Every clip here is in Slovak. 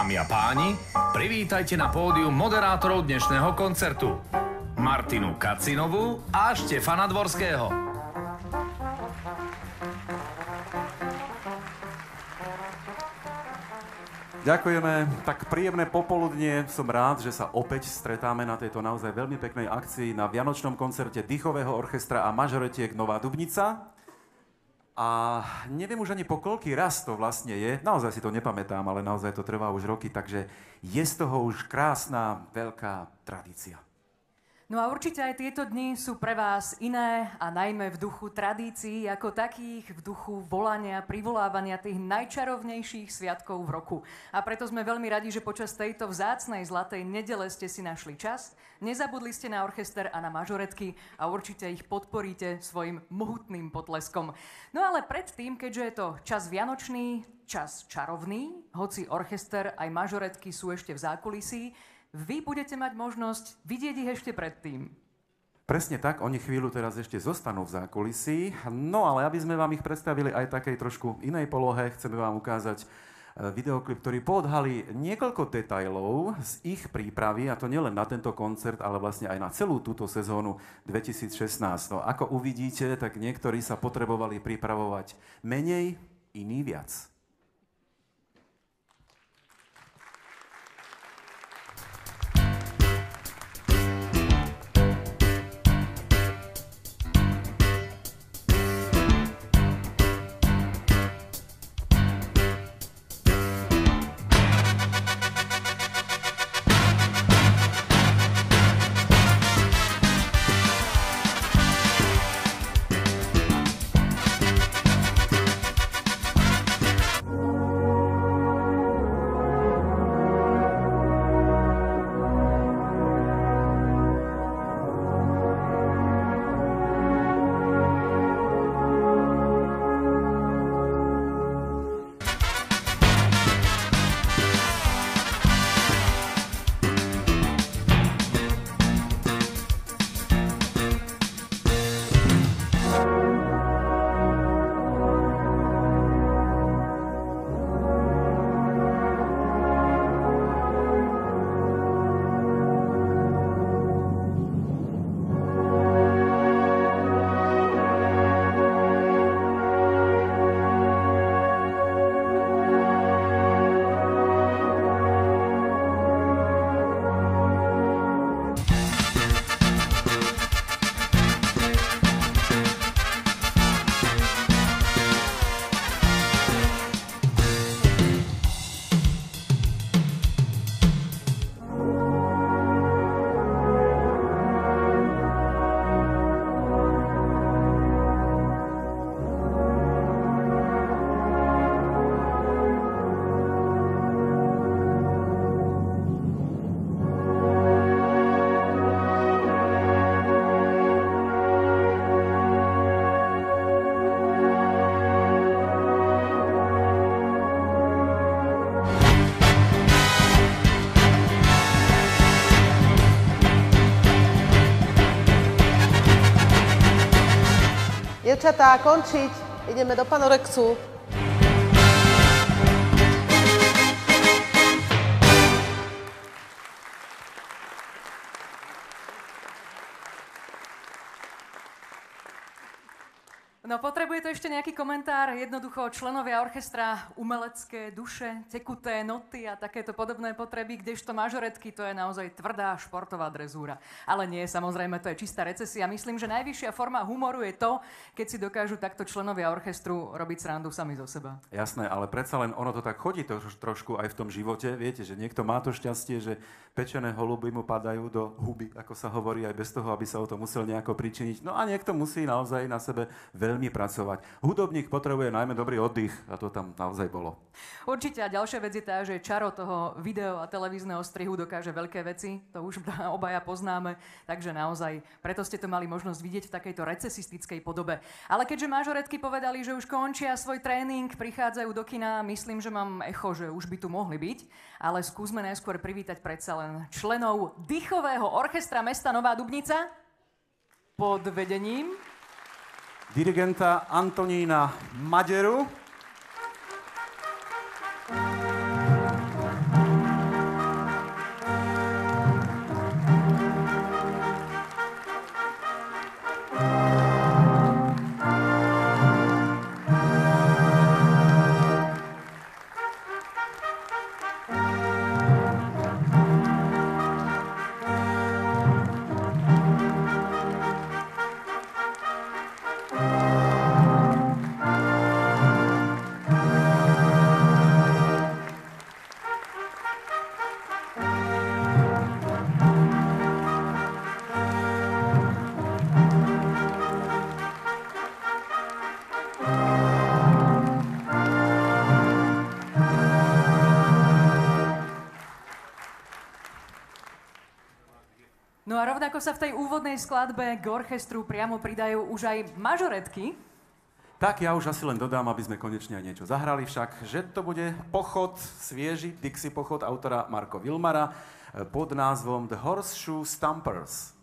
Dámy a páni, privítajte na pódiu moderátorov dnešného koncertu. Martinu Kacinovú a Štefana Dvorského. Ďakujeme, tak príjemné popoludnie. Som rád, že sa opäť stretáme na tejto naozaj veľmi peknej akcii na vianočnom koncerte Dýchového orchestra a mažoretiek Nová Dubnica. A neviem už ani po koľký raz to vlastne je, naozaj si to nepamätám, ale naozaj to trvá už roky, takže je z toho už krásna, veľká tradícia. No a určite aj tieto dni sú pre vás iné a najmä v duchu tradícií ako takých, v duchu volania, privolávania tých najčarovnejších sviatkov v roku. A preto sme veľmi radi, že počas tejto vzácnej zlatej nedele ste si našli čas, nezabudli ste na orchester a na mažoretky a určite ich podporíte svojim mohutným potleskom. No ale predtým, keďže je to čas vianočný, čas čarovný, hoci orchester aj mažoretky sú ešte v zákulisí, vy budete mať možnosť vidieť ich ešte predtým. Presne tak, oni chvíľu teraz ešte zostanú v zákulisí, no ale aby sme vám ich predstavili aj takej trošku inej polohe, chceme vám ukázať videoklip, ktorý poodhalí niekoľko detailov z ich prípravy, a to nielen na tento koncert, ale vlastne aj na celú túto sezónu 2016. No, ako uvidíte, tak niektorí sa potrebovali pripravovať menej, iní viac. Dievčatá, končiť. Ideme do Panorexu. No potrebuje to ešte nejaký komentár? Jednoducho členovia orchestra, umelecké duše, tekuté noty a takéto podobné potreby, kdežto mažoretky to je naozaj tvrdá športová drezúra. Ale nie, samozrejme, to je čistá recesia. Myslím, že najvyššia forma humoru je to, keď si dokážu takto členovia orchestru robiť srandu sami zo seba. Jasné, ale predsa len ono to tak chodí trošku aj v tom živote. Viete, že niekto má to šťastie, že pečené holuby mu padajú do huby, ako sa hovorí, aj bez toho, aby sa o to musel nejako pričiniť. No a niekto musí naozaj na sebe veľmi pracovať. Hudobník potrebuje najmä dobrý oddych a to tam naozaj bolo. Určite a ďalšia vec je tá, že čaro toho video a televízneho strihu dokáže veľké veci. To už obaja poznáme, takže naozaj preto ste to mali možnosť vidieť v takejto recesistickej podobe. Ale keďže mažoretky povedali, že už končia svoj tréning, prichádzajú do kina, myslím, že mám echo, že už by tu mohli byť, ale skúsme najskôr privítať predsa len členov Dýchového orchestra mesta Nová Dubnica pod vedením dirigenta Antonína Maďaru, ako sa v tej úvodnej skladbe k orchestru priamo pridajú už aj mažoretky. Tak ja už asi len dodám, aby sme konečne aj niečo zahrali však, že to bude pochod, svieži Dixie pochod autora Marko Vilmara pod názvom The Horseshoe Stompers.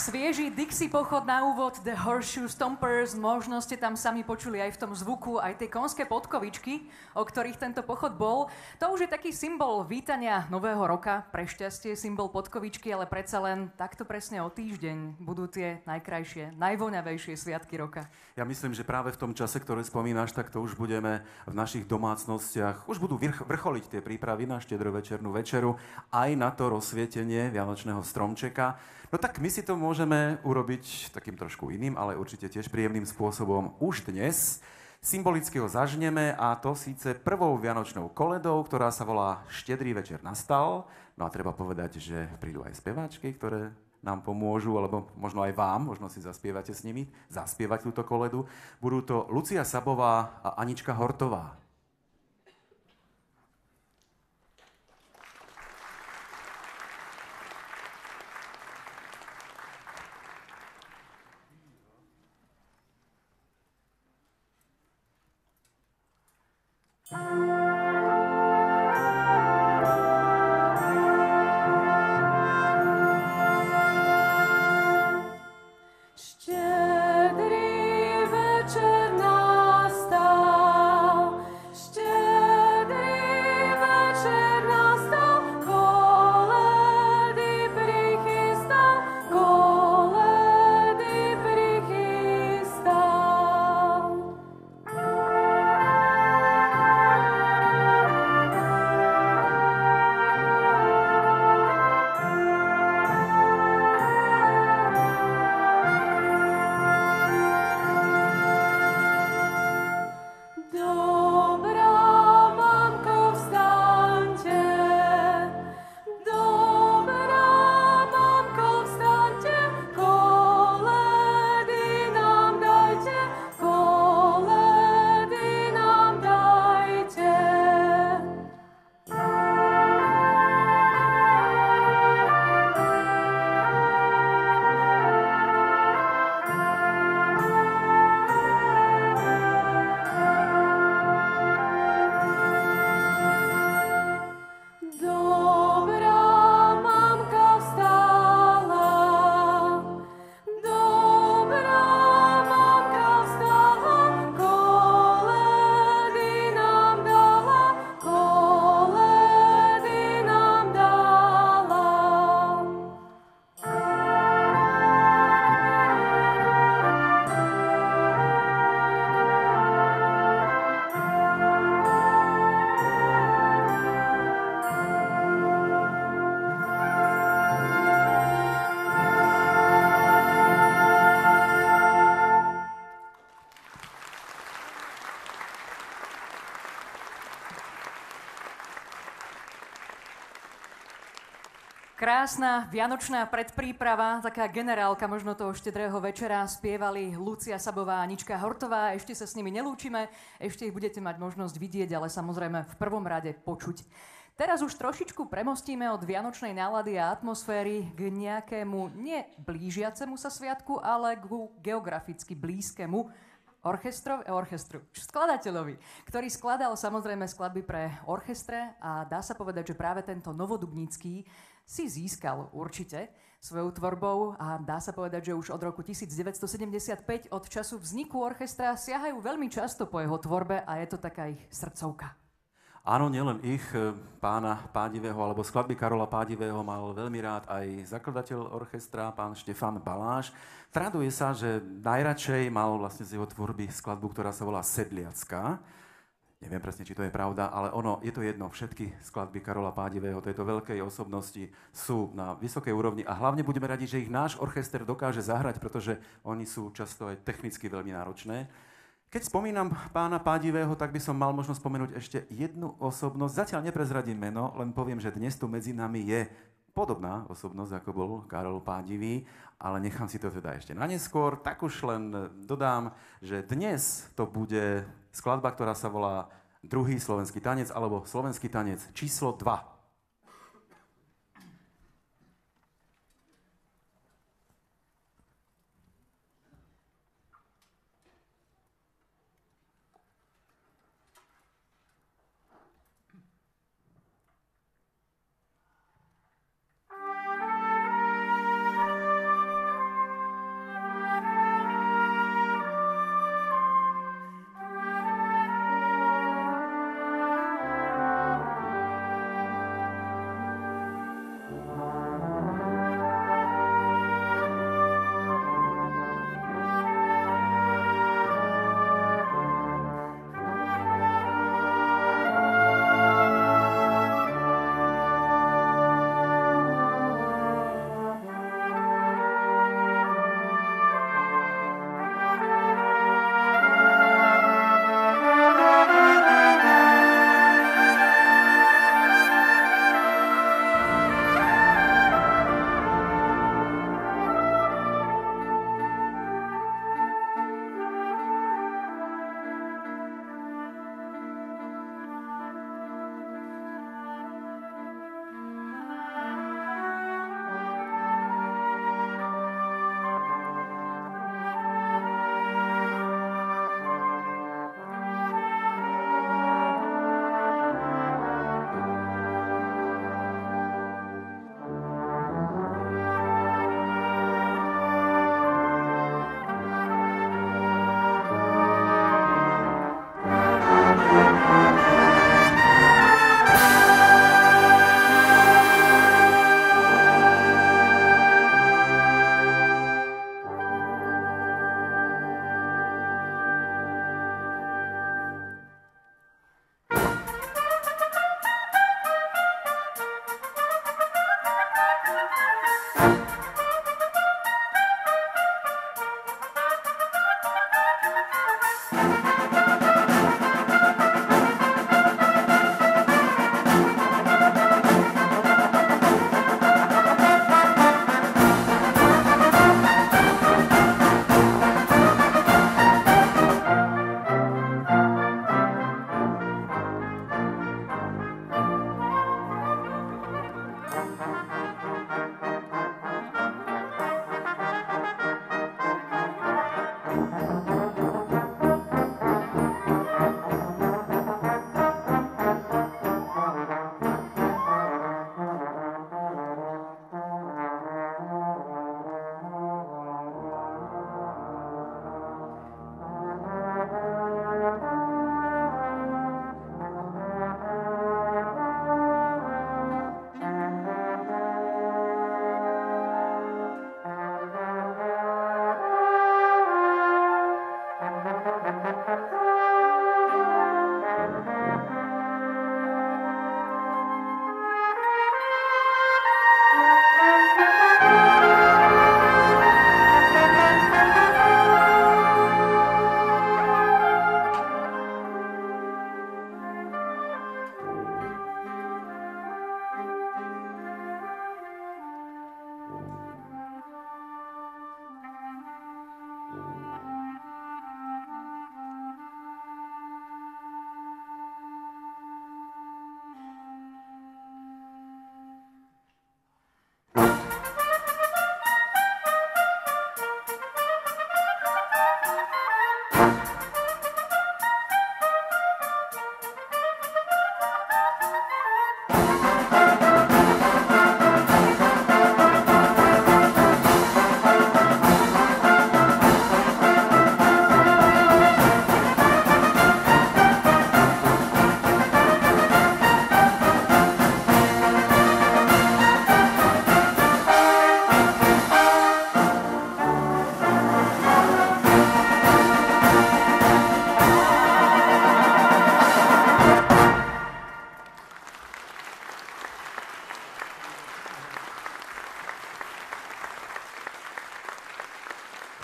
Svieži Dixie pochod na úvod, The Horseshoe Stompers, možno ste tam sami počuli aj v tom zvuku, aj tie konské podkovičky, o ktorých tento pochod bol. To už je taký symbol vítania nového roka, pre šťastie symbol podkovičky, ale predsa len takto presne o týždeň budú tie najkrajšie, najvoňavejšie sviatky roka. Ja myslím, že práve v tom čase, ktoré spomínaš, tak to už budeme v našich domácnostiach, už budú vrcholiť tie prípravy na štedrovečernú večeru, aj na to rozsvietenie vianočného stromčeka. No tak my si to môžeme urobiť takým trošku iným, ale určite tiež príjemným spôsobom už dnes. Symbolicky ho zažneme a to síce prvou vianočnou koledou, ktorá sa volá Štedrý večer nastal. No a treba povedať, že prídu aj speváčky, ktoré nám pomôžu, alebo možno aj vám, možno si zaspievate s nimi, zaspievať túto koledu. Budú to Lucia Sabová a Anička Hortová. Krásna vianočná predpríprava, taká generálka možno toho štedrého večera, spievali Lucia Sabová a Anička Hortová. Ešte sa s nimi nelúčime, ešte ich budete mať možnosť vidieť, ale samozrejme v prvom rade počuť. Teraz už trošičku premostíme od vianočnej nálady a atmosféry k nejakému neblížiacemu sa sviatku, ale k geograficky blízkemu skladateľovi, ktorý skladal samozrejme skladby pre orchestre a dá sa povedať, že práve tento novodubnícky si získal určite svojou tvorbou a dá sa povedať, že už od roku 1975, od času vzniku orchestra, siahajú veľmi často po jeho tvorbe a je to taká ich srdcovka. Áno, nielen ich, pána Pádivého, alebo skladby Karola Pádivého mal veľmi rád aj zakladateľ orchestra, pán Štefan Baláš. Traduje sa, že najradšej mal vlastne z jeho tvorby skladbu, ktorá sa volá Sedliacka. Neviem presne, či to je pravda, ale je to jedno. Všetky skladby Karola Pádivého, tejto veľkej osobnosti, sú na vysokej úrovni a hlavne budeme radi, že ich náš orchester dokáže zahrať, pretože oni sú často aj technicky veľmi náročné. Keď spomínam pána Pádivého, tak by som mal možno spomenúť ešte jednu osobnosť. Zatiaľ neprezradím meno, len poviem, že dnes tu medzi nami je podobná osobnosť, ako bol Karol Pádivý, ale nechám si to teda ešte na neskôr. Tak už len dodám, že dnes to bude skladba, ktorá sa volá Druhý slovenský tanec, alebo Slovenský tanec číslo 2.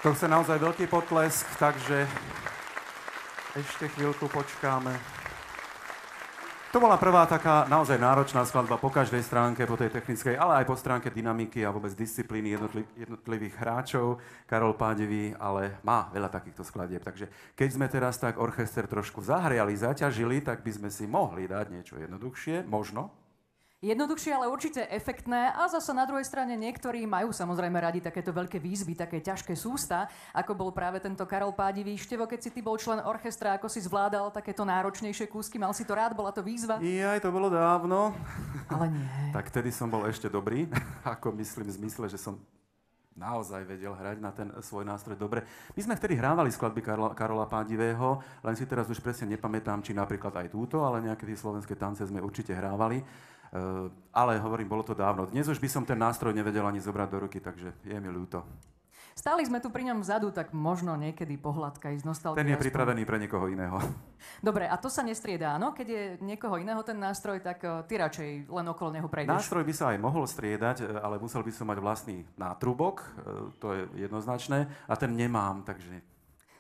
To chce naozaj veľký potlesk, takže ešte chvíľku počkáme. To bola prvá taká naozaj náročná skladba po každej stránke, po tej technickej, ale aj po stránke dynamiky a vôbec disciplíny jednotlivých hráčov. Karol Pádivý ale má veľa takýchto skladieb, takže keď sme teraz tak orchester trošku zahriali, zaťažili, tak by sme si mohli dať niečo jednoduchšie, možno. Jednoduchšie, ale určite efektné a zase na druhej strane niektorí majú samozrejme radi takéto veľké výzvy, také ťažké sústa, ako bol práve tento Karol Pádivý. Števo, keď si ty bol člen orchestra, ako si zvládal takéto náročnejšie kúsky, mal si to rád, bola to výzva? To bolo dávno. Ale nie. Tak vtedy som bol ešte dobrý, ako myslím v zmysle, že som naozaj vedel hrať na ten svoj nástroj dobre. My sme vtedy hrávali skladby Karola Pádivého, len si teraz už presne nepamätám, či napríklad aj túto, ale nejaké tie slovenské tance sme určite hrávali. Ale hovorím, bolo to dávno. Dnes už by som ten nástroj nevedel ani zobrať do ruky, takže je mi ľúto. Stáli sme tu pri ňom vzadu, tak možno niekedy pohľadka ísť nostalgia. Ten je pripravený pre niekoho iného. Dobre, a to sa nestriedá, áno? Keď je niekoho iného ten nástroj, tak ty radšej len okolo neho prejdeš. Nástroj by sa aj mohol striedať, ale musel by som mať vlastný nátrubok, to je jednoznačné, a ten nemám, takže...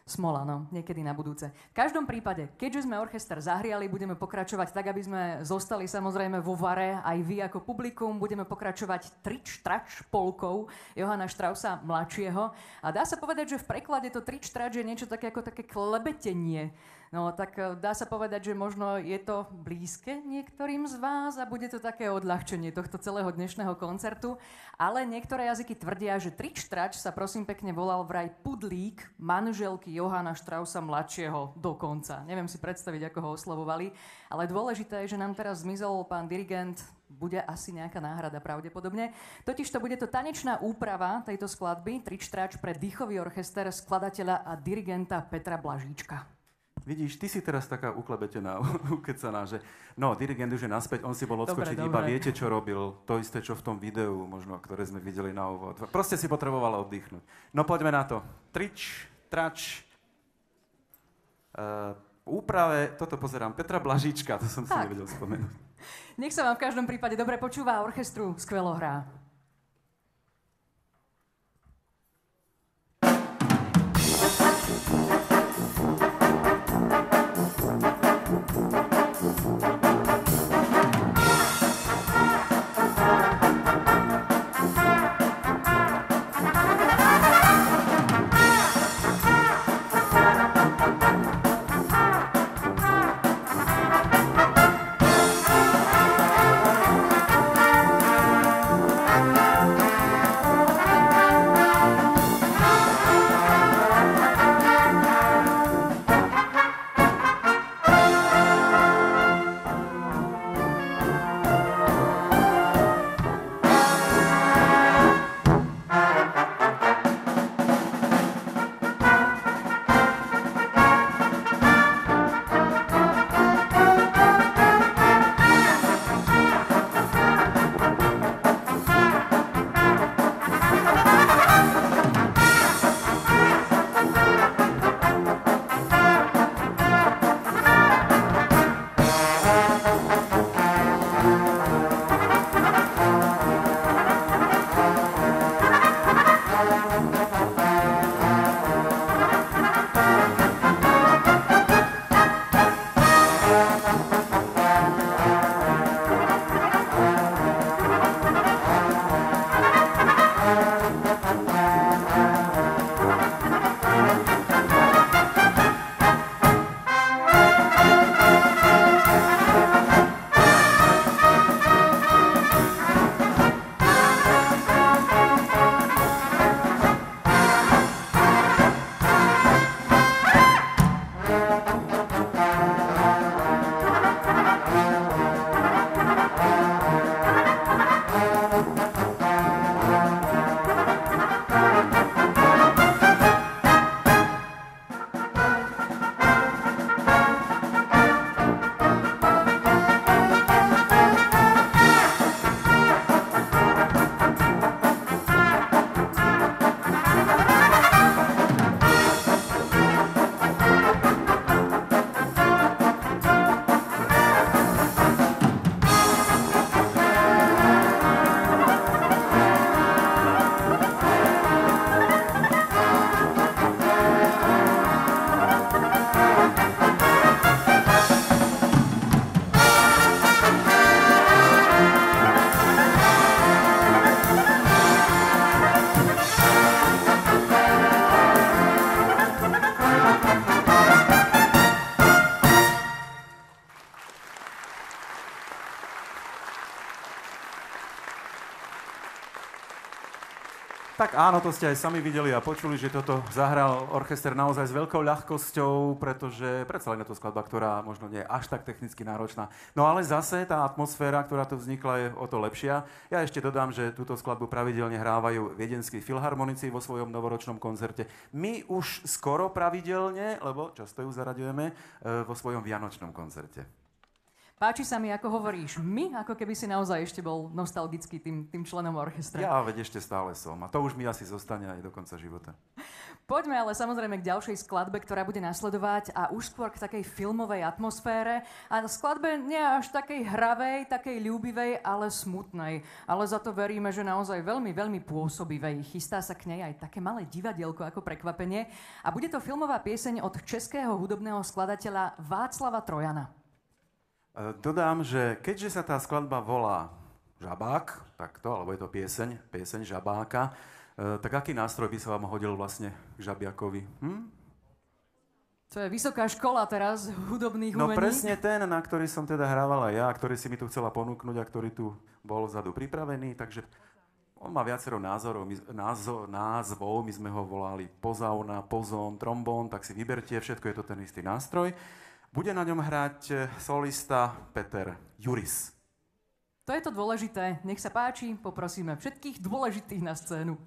Smola, no, niekedy na budúce. V každom prípade, keďže sme orchester zahriali, budeme pokračovať tak, aby sme zostali samozrejme vo vare, aj vy ako publikum, budeme pokračovať trič-trač polkou Johana Straussa mladšieho. A dá sa povedať, že v preklade to trič-trač je niečo také ako také klebetenie. No, tak dá sa povedať, že možno je to blízke niektorým z vás a bude to také odľahčenie tohto celého dnešného koncertu. Ale niektoré jazyky tvrdia, že trič-trač sa prosím pekne volal vraj pudlík manželky Johana Straussa mladšieho dokonca. Neviem si predstaviť, ako ho oslovovali, ale dôležité je, že nám teraz zmizol pán dirigent, bude asi nejaká náhrada pravdepodobne. Totiž to bude to tanečná úprava tejto skladby trič-trač pre dýchový orchester skladateľa a dirigenta Petra Blažíčka. Vidíš, ty si teraz taká uklebetená, ukecaná, že no, dirigent už je naspäť, on si bol odskočiť iba, viete, čo robil, to isté, čo v tom videu, možno, ktoré sme videli na úvod. Proste si potreboval oddychnúť. No, poďme na to. Trič, trač, úprave, toto pozerám, Petra Blažíčka, to som si nevedel spomenúť. Nech sa vám v každom prípade dobre počúva, orchestru skvelo hrá. Tak áno, to ste aj sami videli a počuli, že toto zahral orchester naozaj s veľkou ľahkosťou, pretože predsa len je to skladba, ktorá možno nie je až tak technicky náročná. No ale zase tá atmosféra, ktorá tu vznikla, je o to lepšia. Ja ešte dodám, že túto skladbu pravidelne hrávajú viedenskí filharmonici vo svojom novoročnom koncerte. My už skoro pravidelne, lebo často ju zaraďujeme, vo svojom vianočnom koncerte. Páči sa mi, ako hovoríš my, ako keby si naozaj ešte bol nostalgický tým členom orchestra. Ja veď ešte stále som a to už mi asi zostane aj do konca života. Poďme ale samozrejme k ďalšej skladbe, ktorá bude nasledovať a už skôr k takej filmovej atmosfére a skladbe nie až takej hravej, takej ľúbivej, ale smutnej. Ale za to veríme, že naozaj veľmi, veľmi pôsobivej. Chystá sa k nej aj také malé divadielko ako prekvapenie a bude to filmová pieseň od českého hudobného skladateľa Václava Trojana. Dodám, že keďže sa tá skladba volá Žabák, takto, alebo je to pieseň Žabáka, tak aký nástroj by sa vám hodil vlastne k žabiakovi? To je vysoká škola teraz hudobných umení. No presne ten, na ktorý som teda hrával aj ja, ktorý si mi tu chcela ponúknuť a ktorý tu bol vzadu pripravený, takže on má viacero názvov, my sme ho volali pozauna, pozón, trombón, tak si vyberte, všetko je to ten istý nástroj. Bude na ňom hrať solista Peter Juris. To je to dôležité. Nech sa páči, poprosíme všetkých dôležitých na scénu.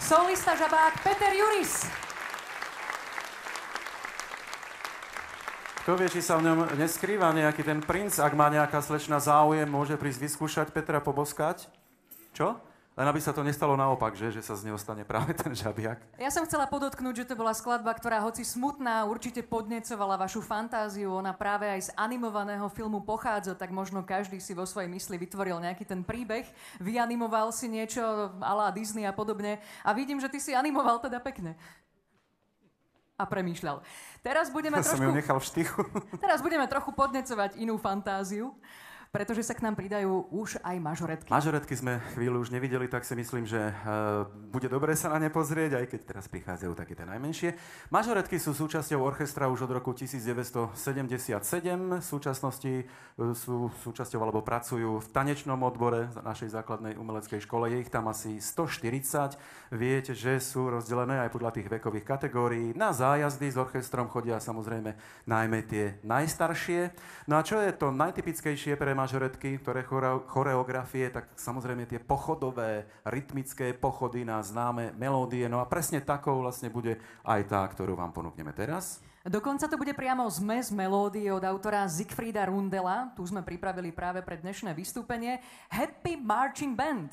Solista žabák Peter Juris. Kto vie, či sa v ňom neskrýva nejaký ten princ? Ak má nejaká slečna záujem, môže prísť vyskúšať Petra poboskať? Čo? Len aby sa to nestalo naopak, že sa z neho stane práve ten žabiak. Ja som chcela podotknúť, že to bola skladba, ktorá hoci smutná, určite podnecovala vašu fantáziu. Ona práve aj z animovaného filmu pochádza, tak možno každý si vo svojej mysli vytvoril nejaký ten príbeh, vyanimoval si niečo à la Disney a podobne. A vidím, že ty si animoval teda pekne. A premýšľal. Teraz budeme som ju nechal v štychu. Teraz budeme trochu podnecovať inú fantáziu, pretože sa k nám pridajú už aj mažoretky. Mažoretky sme chvíľu už nevideli, tak si myslím, že bude dobre sa na ne pozrieť, aj keď teraz prichádzajú také tie najmenšie. Mažoretky sú súčasťou orchestra už od roku 1977. V súčasnosti sú súčasťou alebo pracujú v tanečnom odbore našej základnej umeleckej škole. Je ich tam asi 140. Viete, že sú rozdelené aj podľa tých vekových kategórií. Na zájazdy s orchestrom chodia samozrejme najmä tie najstaršie. No a čo je to najtypickejšie pre mažoretky, ktoré choreografie, tak samozrejme tie pochodové, rytmické pochody na známe melódie. No a presne takou vlastne bude aj tá, ktorú vám ponúkneme teraz. Dokonca to bude priamo zmes melódie od autora Siegfrieda Rundela. Tu sme pripravili práve pre dnešné vystúpenie. Happy Marching Band.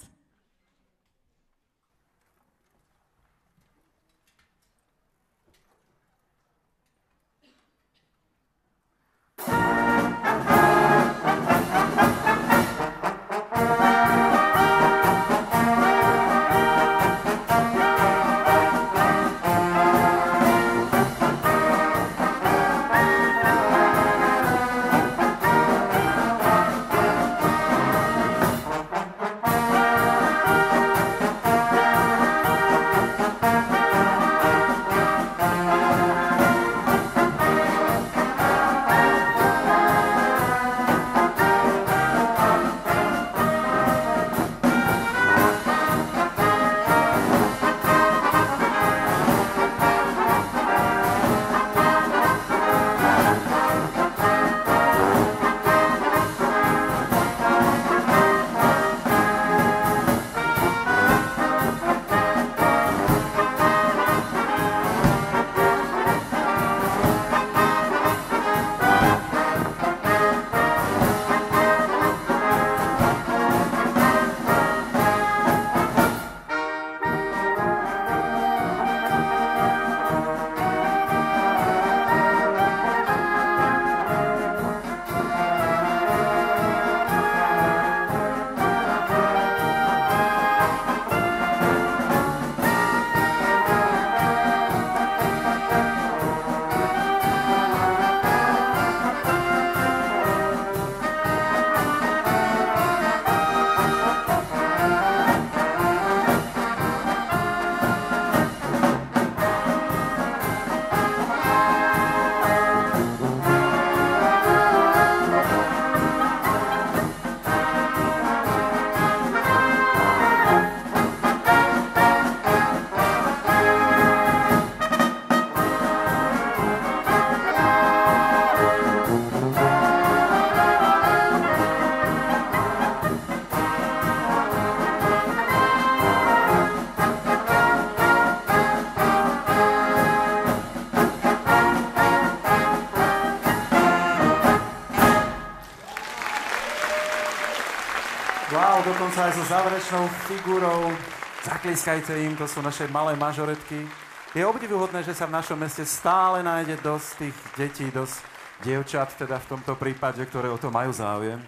Wow, dokonca aj so záverečnou figurou. Zakliskajte im, to sú naše malé mažoretky. Je obdivuhodné, že sa v našom meste stále nájde dosť tých detí, dosť dievčat, teda v tomto prípade, ktoré o to majú záujem.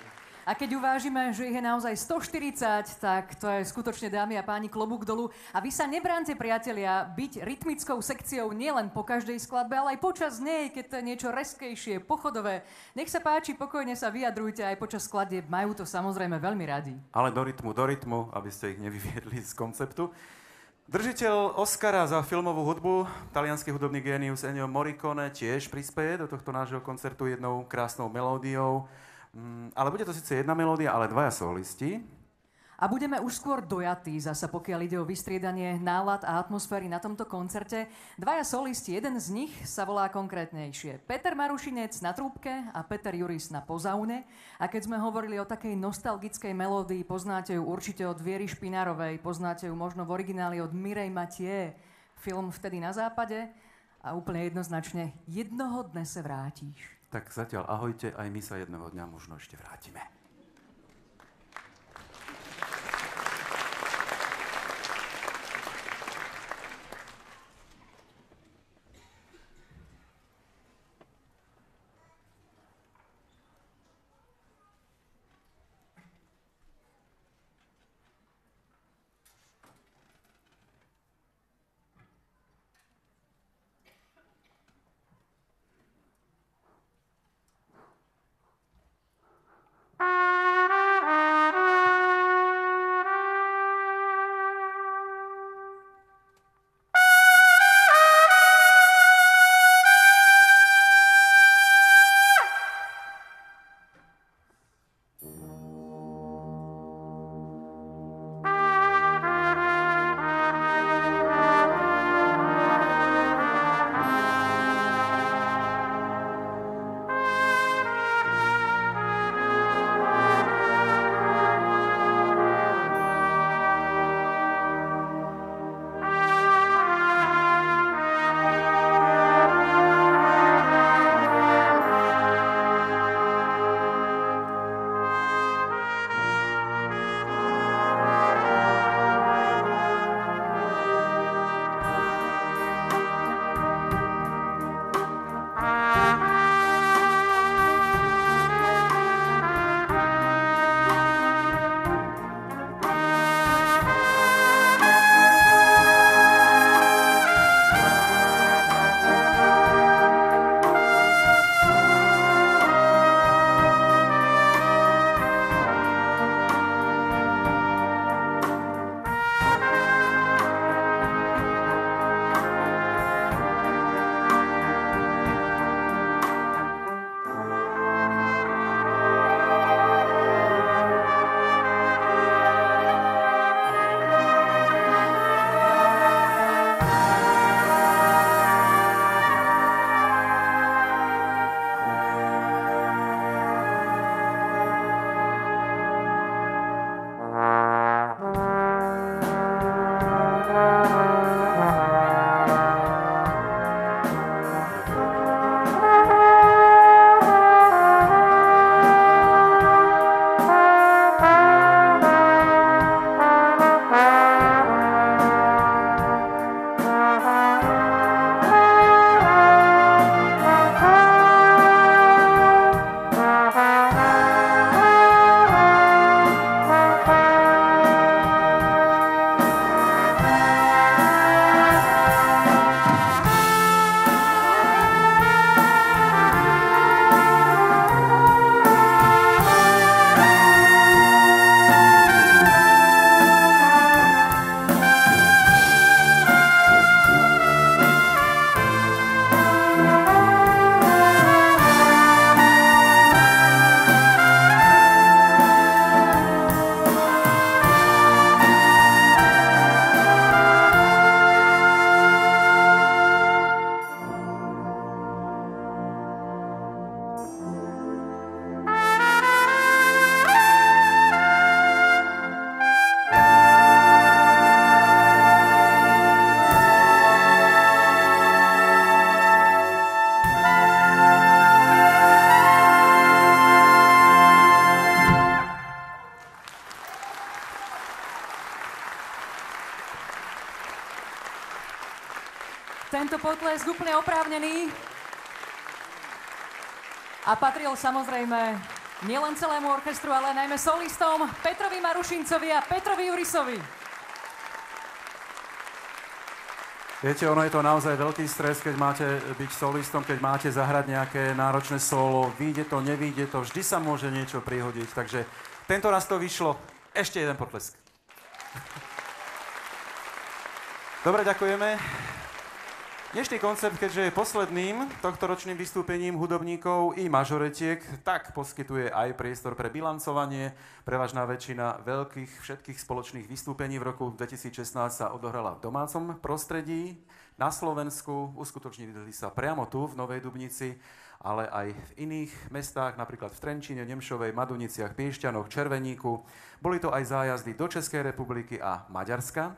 A keď uvážime, že ich je naozaj 140, tak to je skutočne, dámy a páni, klobúk dolu. A vy sa nebránte, priatelia, byť rytmickou sekciou nielen po každej skladbe, ale aj počas nej, keď to je niečo reskejšie, pochodové. Nech sa páči, pokojne sa vyjadrujte aj počas skladieb. Majú to samozrejme veľmi radi. Ale do rytmu, aby ste ich nevyviedli z konceptu. Držiteľ Oscara za filmovú hudbu, taliansky hudobný génius Ennio Morricone, tiež prispieje do tohto nášho koncertu jednou krásnou melódiou. Ale bude to síce jedna melódia, ale dvaja solisti. A budeme už skôr dojatí, zasa pokiaľ ide o vystriedanie nálad a atmosféry na tomto koncerte. Dvaja solisti, jeden z nich sa volá konkrétnejšie Peter Marušinec na trúbke a Peter Juris na pozaune. A keď sme hovorili o takej nostalgickej melódii, poznáte ju určite od Viery Špinárovej, poznáte ju možno v origináli od Mireille Mathieu, film Vtedy na západe a úplne jednoznačne Jednoho dne se vrátíš. Tak zatiaľ ahojte, aj my sa jedného dňa možno ešte vrátime. Tento potlesk úplne oprávnený a patril samozrejme Nielen celému orchestru, ale najmä solistom Petrovi Marušincovi a Petrovi Jurisovi. Viete, ono je to naozaj veľký stres, keď máte byť solistom, keď máte zahrať nejaké náročné solo. Vyjde to, nevyjde to, vždy sa môže niečo prihodiť. Takže tento raz to vyšlo. Ešte jeden potlesk. Dobre, ďakujeme. Dnešný koncert, keďže je posledným tohtoročným vystúpením hudobníkov i mažoretiek, tak poskytuje aj priestor pre bilancovanie. Prevažná väčšina všetkých spoločných vystúpení v roku 2016 sa odohrala v domácom prostredí. Na Slovensku uskutočnili sa priamo tu, v Novej Dubnici, ale aj v iných mestách, napríklad v Trenčíne, Nemšovej, Maduniciach, Piešťanoch, Červeníku. Boli to aj zájazdy do Českej republiky a Maďarska.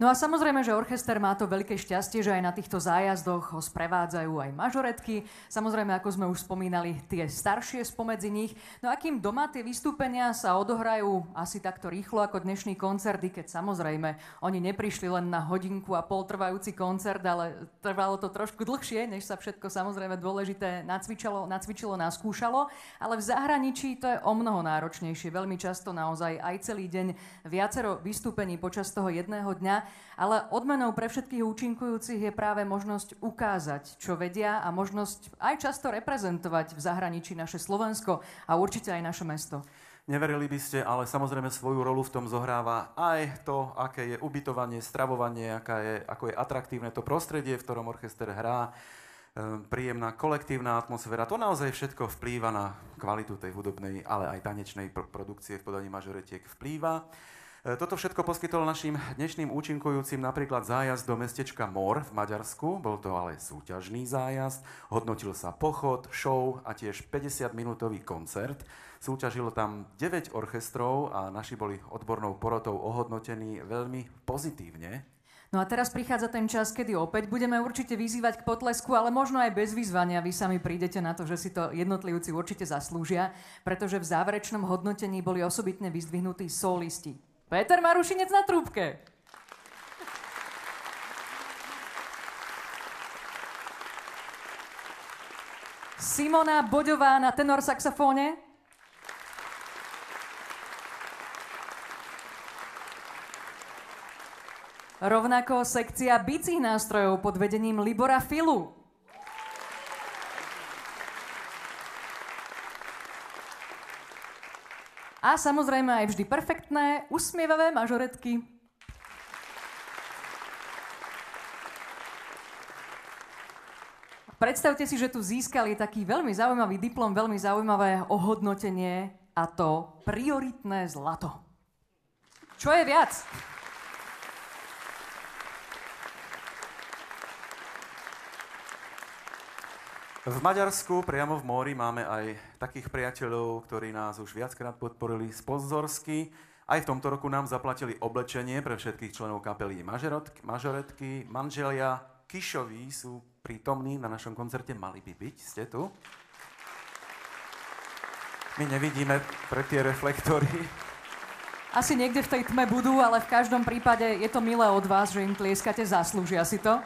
No a samozrejme, že orchester má to veľké šťastie, že aj na týchto zájazdoch ho sprevádzajú aj mažoretky. Samozrejme, ako sme už spomínali, tie staršie spomedzi nich. No a kým doma tie vystúpenia sa odohrajú asi takto rýchlo ako dnešný koncert, keď samozrejme oni neprišli len na hodinku a pol trvajúci koncert, ale trvalo to trošku dlhšie, než sa všetko samozrejme dôležité nacvičilo, naskúšalo. Ale v zahraničí to je o mnoho náročnejšie. Veľmi často naozaj aj celý deň viacero vystúpení počas toho jedného dňa. Ale odmenou pre všetkých účinkujúcich je práve možnosť ukázať, čo vedia a možnosť aj často reprezentovať v zahraničí naše Slovensko a určite aj naše mesto. Neverili by ste, ale samozrejme svoju rolu v tom zohráva aj to, aké je ubytovanie, stravovanie, ako je atraktívne to prostredie, v ktorom orchester hrá, príjemná kolektívna atmosféra. To naozaj všetko vplýva na kvalitu tej hudobnej, ale aj tanečnej produkcie v podaní mažoretiek vplýva. Toto všetko poskytol našim dnešným účinkujúcim napríklad zájazd do mestečka Mor v Maďarsku. Bol to ale súťažný zájazd. Hodnotil sa pochod, show a tiež 50-minútový koncert. Súťažilo tam 9 orchestrov a naši boli odbornou porotou ohodnotení veľmi pozitívne. No a teraz prichádza ten čas, kedy opäť budeme určite vyzývať k potlesku, ale možno aj bez vyzvania. Vy sami prídete na to, že si to jednotlivci určite zaslúžia, pretože v záverečnom hodnotení boli osobitne vyzdvihnutí solisti. Peter Marušinec na trúbke. Simona Boďová na tenor saxofóne. Rovnako sekcia bicích nástrojov pod vedením Libora Filu. A samozrejme aj vždy perfektné, usmievavé mažoretky. Predstavte si, že tu získali taký veľmi zaujímavý diplom, veľmi zaujímavé ohodnotenie, a to prioritné zlato. Čo je viac? V Maďarsku, priamo v Móri, máme aj takých priateľov, ktorí nás už viackrát podporili sponzorsky. Aj v tomto roku nám zaplatili oblečenie pre všetkých členov kapely mažoretky. Manželia Kišoví sú prítomní na našom koncerte, mali by byť. Ste tu? My nevidíme pre tie reflektory. Asi niekde v tej tme budú, ale v každom prípade je to milé od vás, že im tlieskate, zaslúžia si to.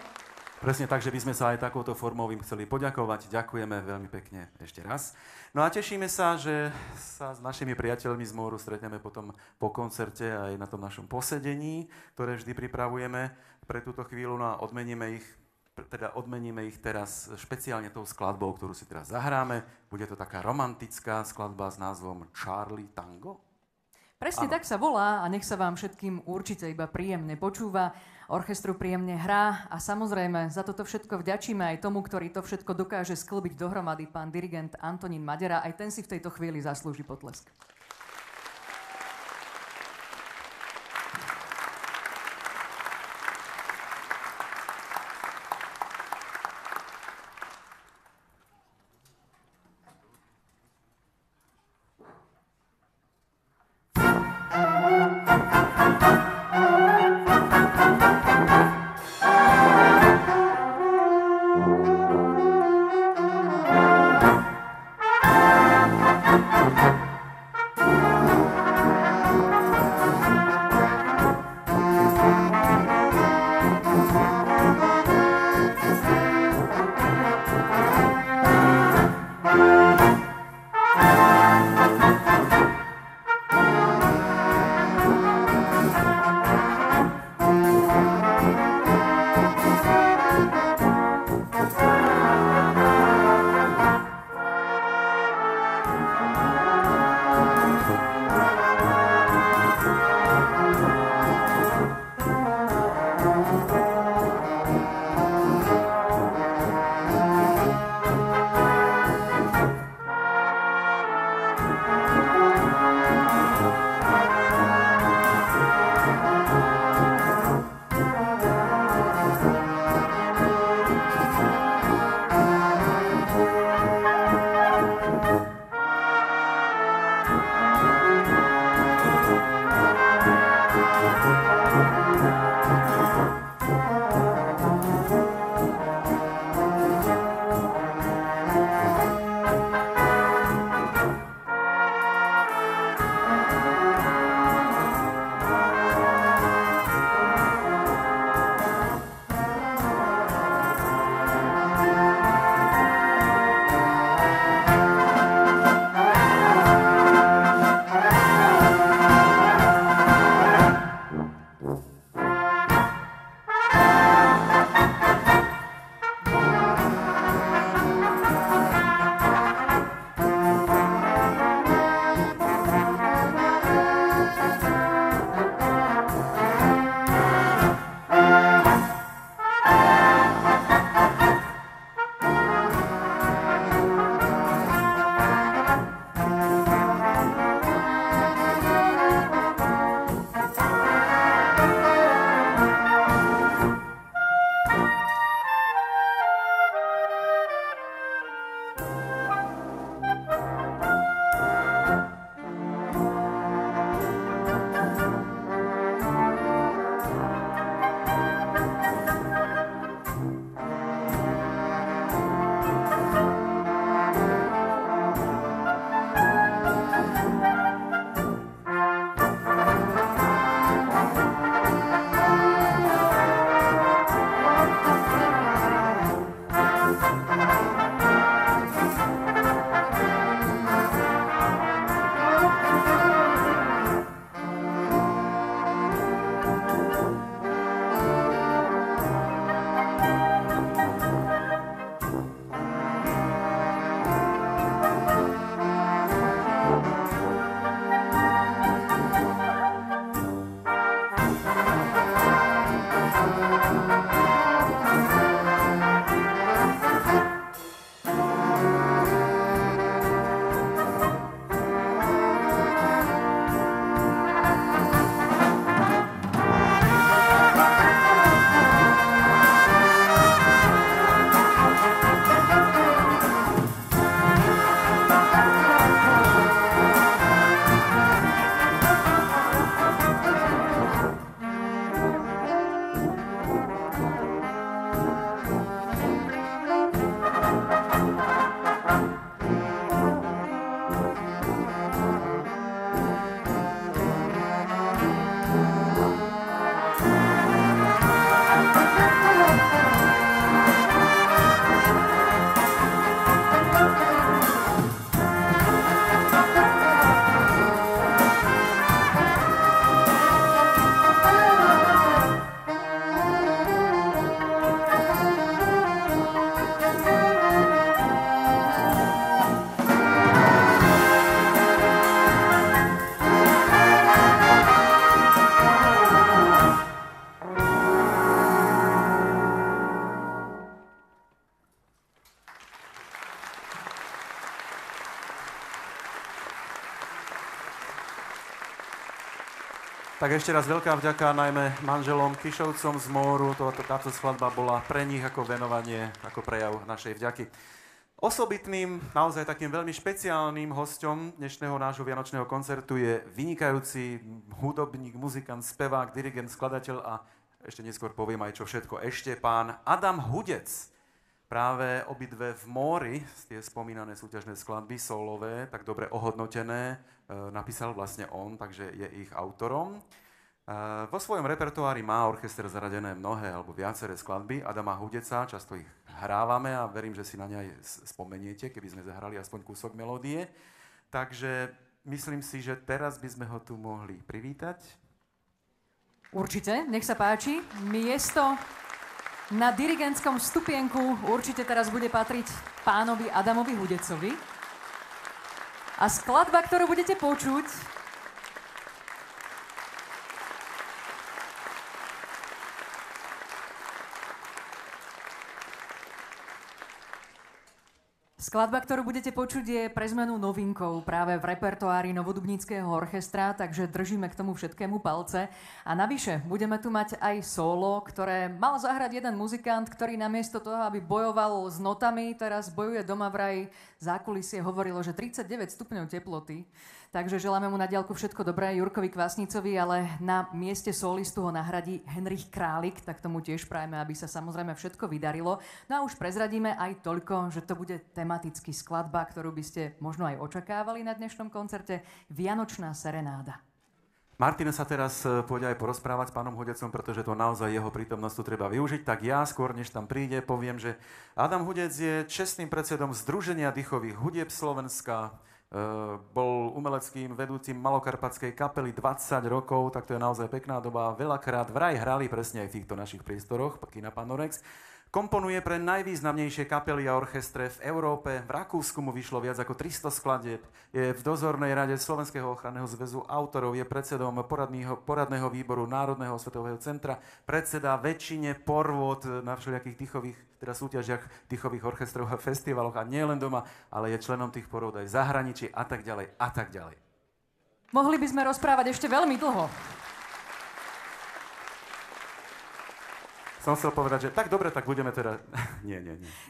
Presne tak, že by sme sa aj takouto formou im chceli poďakovať. Ďakujeme veľmi pekne ešte raz. No a tešíme sa, že sa s našimi priateľmi z Móru stretneme potom po koncerte aj na tom našom posedení, ktoré vždy pripravujeme pre túto chvíľu. No a odmeníme ich teraz špeciálne tou skladbou, ktorú si teraz zahráme. Bude to taká romantická skladba s názvom Charlie Tango. Presne tak sa volá a nech sa vám všetkým určite iba príjemne počúva. Orchestru príjemne hrá a samozrejme za toto všetko vďačíme aj tomu, ktorý to všetko dokáže sklbiť dohromady, pán dirigent Antonín Madera. Aj ten si v tejto chvíli zaslúži potlesk. Tak ešte raz veľká vďaka najmä manželom Kišovcom z Móru. Táto skladba bola pre nich ako venovanie, ako prejav našej vďaky. Osobitným, naozaj takým veľmi špeciálnym hosťom dnešného nášho vianočného koncertu je vynikajúci hudobník, muzikant, spevák, dirigent, skladateľ a ešte neskôr poviem aj čo všetko ešte, pán Adam Hudec. Práve obidve v Móri, tie spomínané súťažné skladby, solové, tak dobre ohodnotené, napísal vlastne on, takže je ich autorom. Vo svojom repertoári má orchester zaradené mnohé alebo viaceré skladby Adama Hudeca, často ich hrávame a verím, že si na ne aj spomeniete, keby sme zahrali aspoň kúsok melódie. Takže myslím si, že teraz by sme ho tu mohli privítať. Určite, nech sa páči. Miesto na dirigentskom stupienku určite teraz bude patriť pánovi Adamovi Hudecovi. A skladba, ktorú budete počuť, je pre zmenu novinkou práve v repertoári Novodubníckeho orchestra, takže držíme k tomu všetkému palce. A navyše, budeme tu mať aj solo, ktoré mal zahrať jeden muzikant, ktorý namiesto toho, aby bojoval s notami, teraz bojuje doma vraj zákulisie, hovorilo, že 39 stupňov teploty. Takže želáme mu na diaľku všetko dobré Jurkovi Kvasnicovi, ale na mieste solistu ho nahradí Henrich Králik, tak tomu tiež prajeme, aby sa samozrejme všetko vydarilo. No a už prezradíme aj toľko, že to bude tematicky skladba, ktorú by ste možno aj očakávali na dnešnom koncerte, Vianočná serenáda. Martin sa teraz pôjde aj porozprávať s pánom Hudecom, pretože to naozaj jeho prítomnosť tu treba využiť. Tak ja skôr, než tam príde, poviem, že Adam Hudec je čestným predsedom Združenia dýchových hudieb Slovenska. Bol umeleckým vedúcim Malokarpatskej kapely 20 rokov, tak to je naozaj pekná doba. Veľakrát vraj hrali presne aj v týchto našich priestoroch, Kina Panorex. Komponuje pre najvýznamnejšie kapely a orchestre v Európe. V Rakúsku mu vyšlo viac ako 300 skladieb. Je v dozornej rade Slovenského ochranného zväzu autorov, je predsedom poradného výboru Národného osvetového centra, predseda väčšine porôd na všelijakých dýchových, teda súťažiach dýchových orchestrov a festivaloch a nie len doma, ale je členom tých porôd aj v zahraničí a tak ďalej a tak ďalej. Mohli by sme rozprávať ešte veľmi dlho. Som chcel povedať, že tak dobre, tak budeme teda... Nie.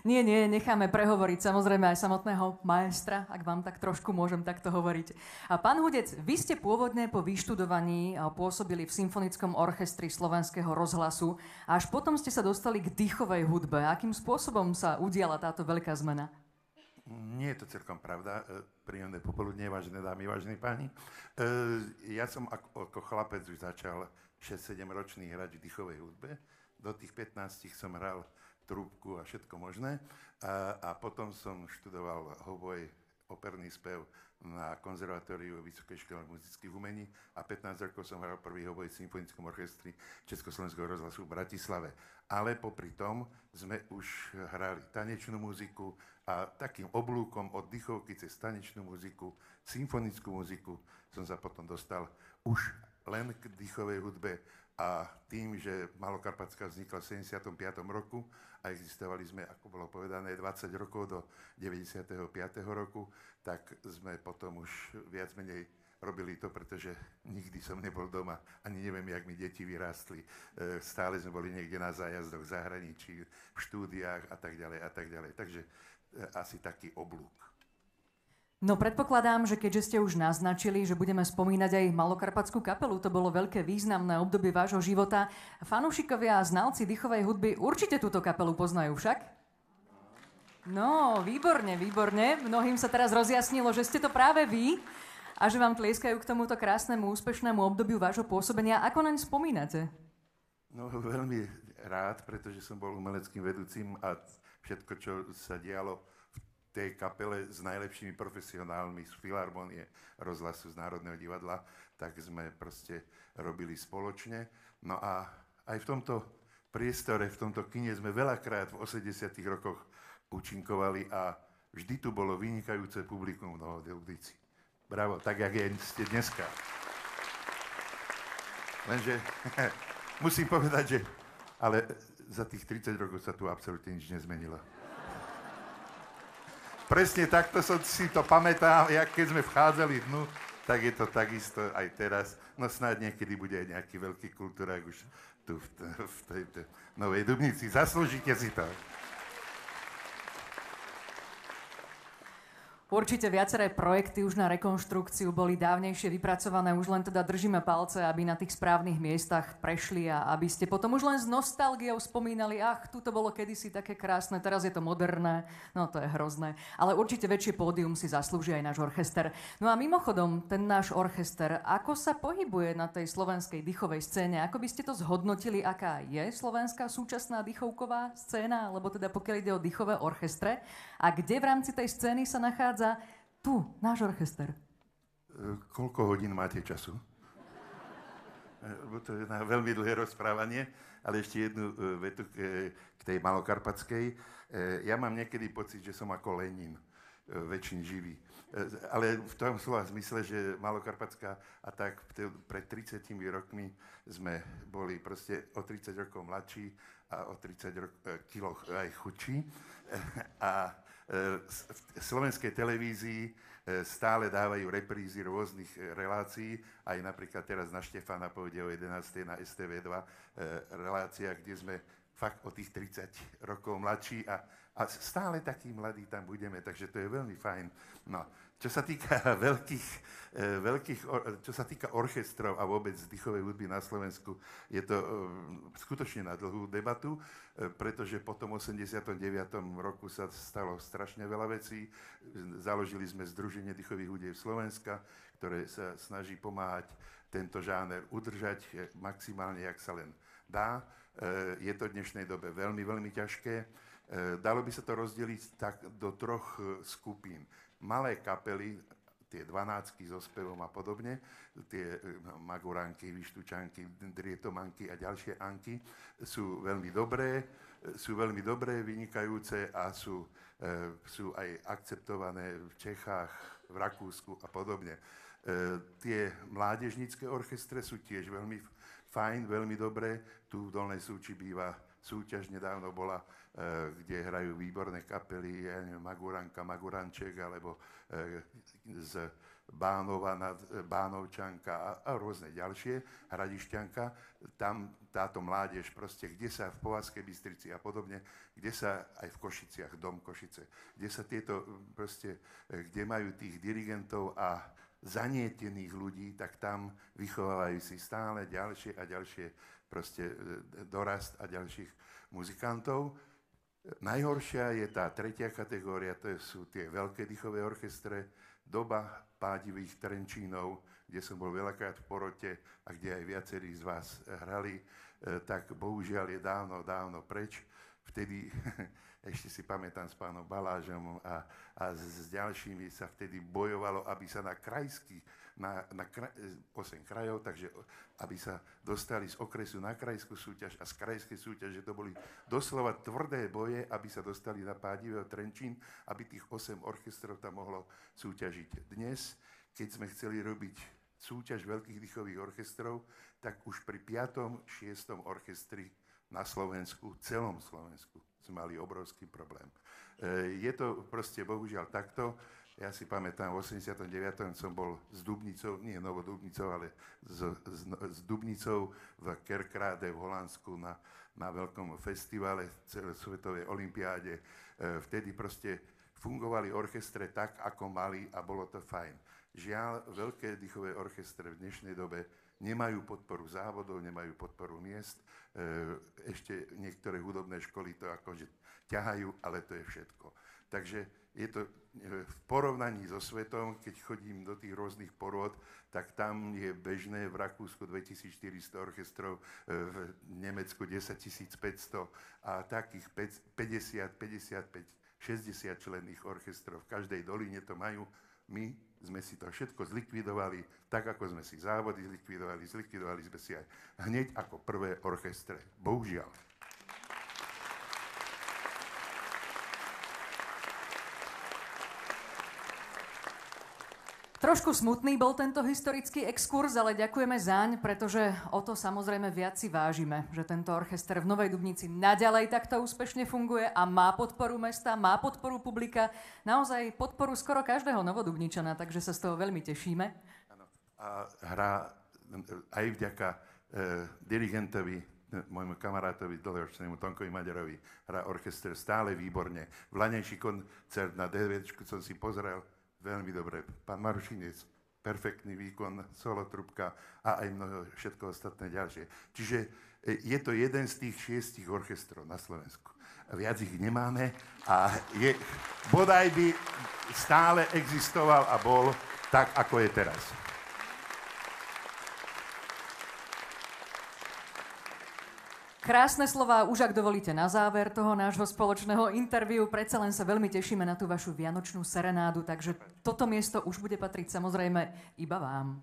Nie, necháme prehovoriť samozrejme aj samotného maestra, ak vám tak trošku môžem takto hovoriť. A pán Hudec, vy ste pôvodne po vyštudovaní pôsobili v Symfonickom orchestri Slovenského rozhlasu a až potom ste sa dostali k dýchovej hudbe. Akým spôsobom sa udiala táto veľká zmena? Nie je to celkom pravda. Príjemné popoludne, vážené dámy, vážení páni. Ja som ako chlapec už začal 6-7 ročný hrať v dýchovej hudbe. Do tých 15 som hral trúbku a všetko možné. A potom som študoval hoboj, operný spev na konzervatóriu Vysokej školy muzických umení a 15 rokov som hral prvý hoboj v Symfonickom orchestri Československého rozhlasu v Bratislave. Ale popri tom sme už hrali tanečnú muziku a takým oblúkom od dýchovky cez tanečnú muziku, symfonickú muziku som sa potom dostal už len k dýchovej hudbe. A tým, že Malokarpatská vznikla v 75. roku a existovali sme, ako bolo povedané, 20 rokov do 95. roku, tak sme potom už viac menej robili to, pretože nikdy som nebol doma, ani neviem, jak mi deti vyrástli. Stále sme boli niekde na zájazdoch v zahraničí, v štúdiách a tak ďalej a tak ďalej. Takže asi taký oblúk. No predpokladám, že keďže ste už naznačili, že budeme spomínať aj Malokarpatskú kapelu, to bolo veľké významné obdobie vášho života. Fanúšikovia a znalci dýchovej hudby určite túto kapelu poznajú však? No, výborne. Mnohým sa teraz rozjasnilo, že ste to práve vy a že vám tlieskajú k tomuto krásnemu, úspešnému obdobiu vášho pôsobenia. Ako naň spomínate? No, veľmi rád, pretože som bol umeleckým vedúcim a všetko, čo sa dialo tej kapele s najlepšími profesionálmi z Filharmonie, rozhlasu, z Národného divadla, tak sme proste robili spoločne. No a aj v tomto priestore, v tomto kine sme veľakrát v 80. rokoch účinkovali a vždy tu bolo vynikajúce publikum v Novodubnici. Bravo, tak jak ste dneska. Lenže musím povedať, že ale za tých 30 rokov sa tu absolútne nič nezmenilo. Presne takto som si to pamätám, jak keď sme vchádzali dnu tak je to takisto aj teraz. No snáď niekedy bude aj nejaký veľký kultúrák už tu v tejto Novej Dubnici. Zaslúžite si to. Určite viaceré projekty už na rekonštrukciu boli dávnejšie vypracované, už len teda držíme palce, aby na tých správnych miestach prešli a aby ste potom už len s nostalgiou spomínali, tu to bolo kedysi také krásne, teraz je to moderné, no to je hrozné. Ale určite väčšie pódium si zaslúži aj náš orchester. No a mimochodom, ten náš orchester, ako sa pohybuje na tej slovenskej dýchovej scéne? Ako by ste to zhodnotili, aká je slovenská súčasná dýchovková scéna, alebo teda pokiaľ ide o dýchové orchestre? A kde v rámci tej scény sa nachádza tu, náš orchester? Koľko hodín máte času? To je na veľmi dlhé rozprávanie, ale ešte jednu vetu k tej malokarpatskej. Ja mám niekedy pocit, že som ako Lenin, väčšin živý. Ale v tom slova zmysle, že Malokarpatská a tak pred 30 rokmi sme boli proste o 30 rokov mladší a o 30 kiloch aj chudší. A v slovenskej televízii stále dávajú reprízy rôznych relácií, aj napríklad teraz na Štefana pôjde o 11. na STV2 relácia, kde sme fakt o tých 30 rokov mladší a stále takí mladí tam budeme, takže to je veľmi fajn. No, čo sa týka čo sa týka orchestrov a vôbec dýchovej hudby na Slovensku, je to skutočne na dlhú debatu, pretože po tom 89. roku sa stalo strašne veľa vecí. Založili sme Združenie dýchových hudiev Slovenska, ktoré sa snaží pomáhať tento žáner udržať maximálne, jak sa len dá. Je to v dnešnej dobe veľmi, veľmi ťažké. Dalo by sa to rozdeliť tak do troch skupín. Malé kapely, tie 12 so spevom a podobne, tie maguránky, vyštúčanky, drietomanky a ďalšie anky sú veľmi dobré, vynikajúce a sú aj akceptované v Čechách, v Rakúsku a podobne. Tie mládežnícke orchestre sú tiež veľmi fajn, veľmi dobré. Tu v Dolnej Súči býva súťaž, nedávno bola, kde hrajú výborné kapely, ja neviem, Maguránka, Maguranček, alebo z Bánova, Bánovčanka a rôzne ďalšie, Hradišťanka. Tam táto mládež proste, kde sa v Povazkej Bystrici a podobne, kde sa aj v Košiciach, Dom Košice, kde sa tieto proste, kde majú tých dirigentov a zanietených ľudí, tak tam vychovávajú si stále ďalšie a ďalšie proste dorast a ďalších muzikantov. Najhoršia je tá tretia kategória, to sú tie veľké dýchové orchestre, doba pádivých Trenčínov, kde som bol veľakrát v porote a kde aj viacerí z vás hrali, tak bohužiaľ je dávno, dávno preč. Vtedy, ešte si pamätám s pánom Balážom a s ďalšími sa vtedy bojovalo, aby sa na krajský, 8 krajov, takže aby sa dostali z okresu na krajskú súťaž a z krajskej súťaže, to boli doslova tvrdé boje, aby sa dostali na pádivého Trenčín, aby tých 8 orchestrov tam mohlo súťažiť. Dnes, keď sme chceli robiť súťaž veľkých dýchových orchestrov, tak už pri 5., 6. orchestri na Slovensku, celom Slovensku, sme mali obrovský problém. Je to proste bohužiaľ takto. Ja si pamätám, v 89. som bol s Dubnicou, nie Novodubnicou, ale s Dubnicou v Kerkrade v Holandsku na veľkom festivale, celosvetovej olympiáde. Vtedy proste fungovali orchestre tak, ako mali a bolo to fajn. Žiaľ, veľké dýchové orchestre v dnešnej dobe nemajú podporu závodov, nemajú podporu miest. Ešte niektoré hudobné školy to akože ťahajú, ale to je všetko. Takže je to v porovnaní so svetom, keď chodím do tých rôznych porôd, tak tam je bežné v Rakúsku 2400 orchestrov, v Nemecku 10 500 a takých 50, 55, 60 členných orchestrov. V každej doline to majú. My sme si to všetko zlikvidovali, tak ako sme si závody zlikvidovali sme si aj hneď ako prvé orchestre. Bohužiaľ. Trošku smutný bol tento historický exkurs, ale ďakujeme zaň, pretože o to samozrejme viac si vážime, že tento orchester v Novej Dubnici naďalej takto úspešne funguje a má podporu mesta, má podporu publika, naozaj podporu skoro každého novodubničana, takže sa z toho veľmi tešíme. Áno. a hrá aj vďaka dirigentovi, môjmu kamarátovi dlhoročnému Tonkovi Maďarovi, hrá orchester stále výborne. Vlaňajší koncert na DVD som si pozrel veľmi dobre. Pán Marušinec, perfektný výkon, solo trubka a aj mnoho všetko ostatné ďalšie. Čiže je to jeden z tých 6 orchestrov na Slovensku. Viac ich nemáme a bodaj by stále existoval a bol tak, ako je teraz. Krásne slová, už ak dovolíte, na záver toho nášho spoločného interviu. Predsa len sa veľmi tešíme na tú vašu vianočnú serenádu, takže toto miesto už bude patriť samozrejme iba vám.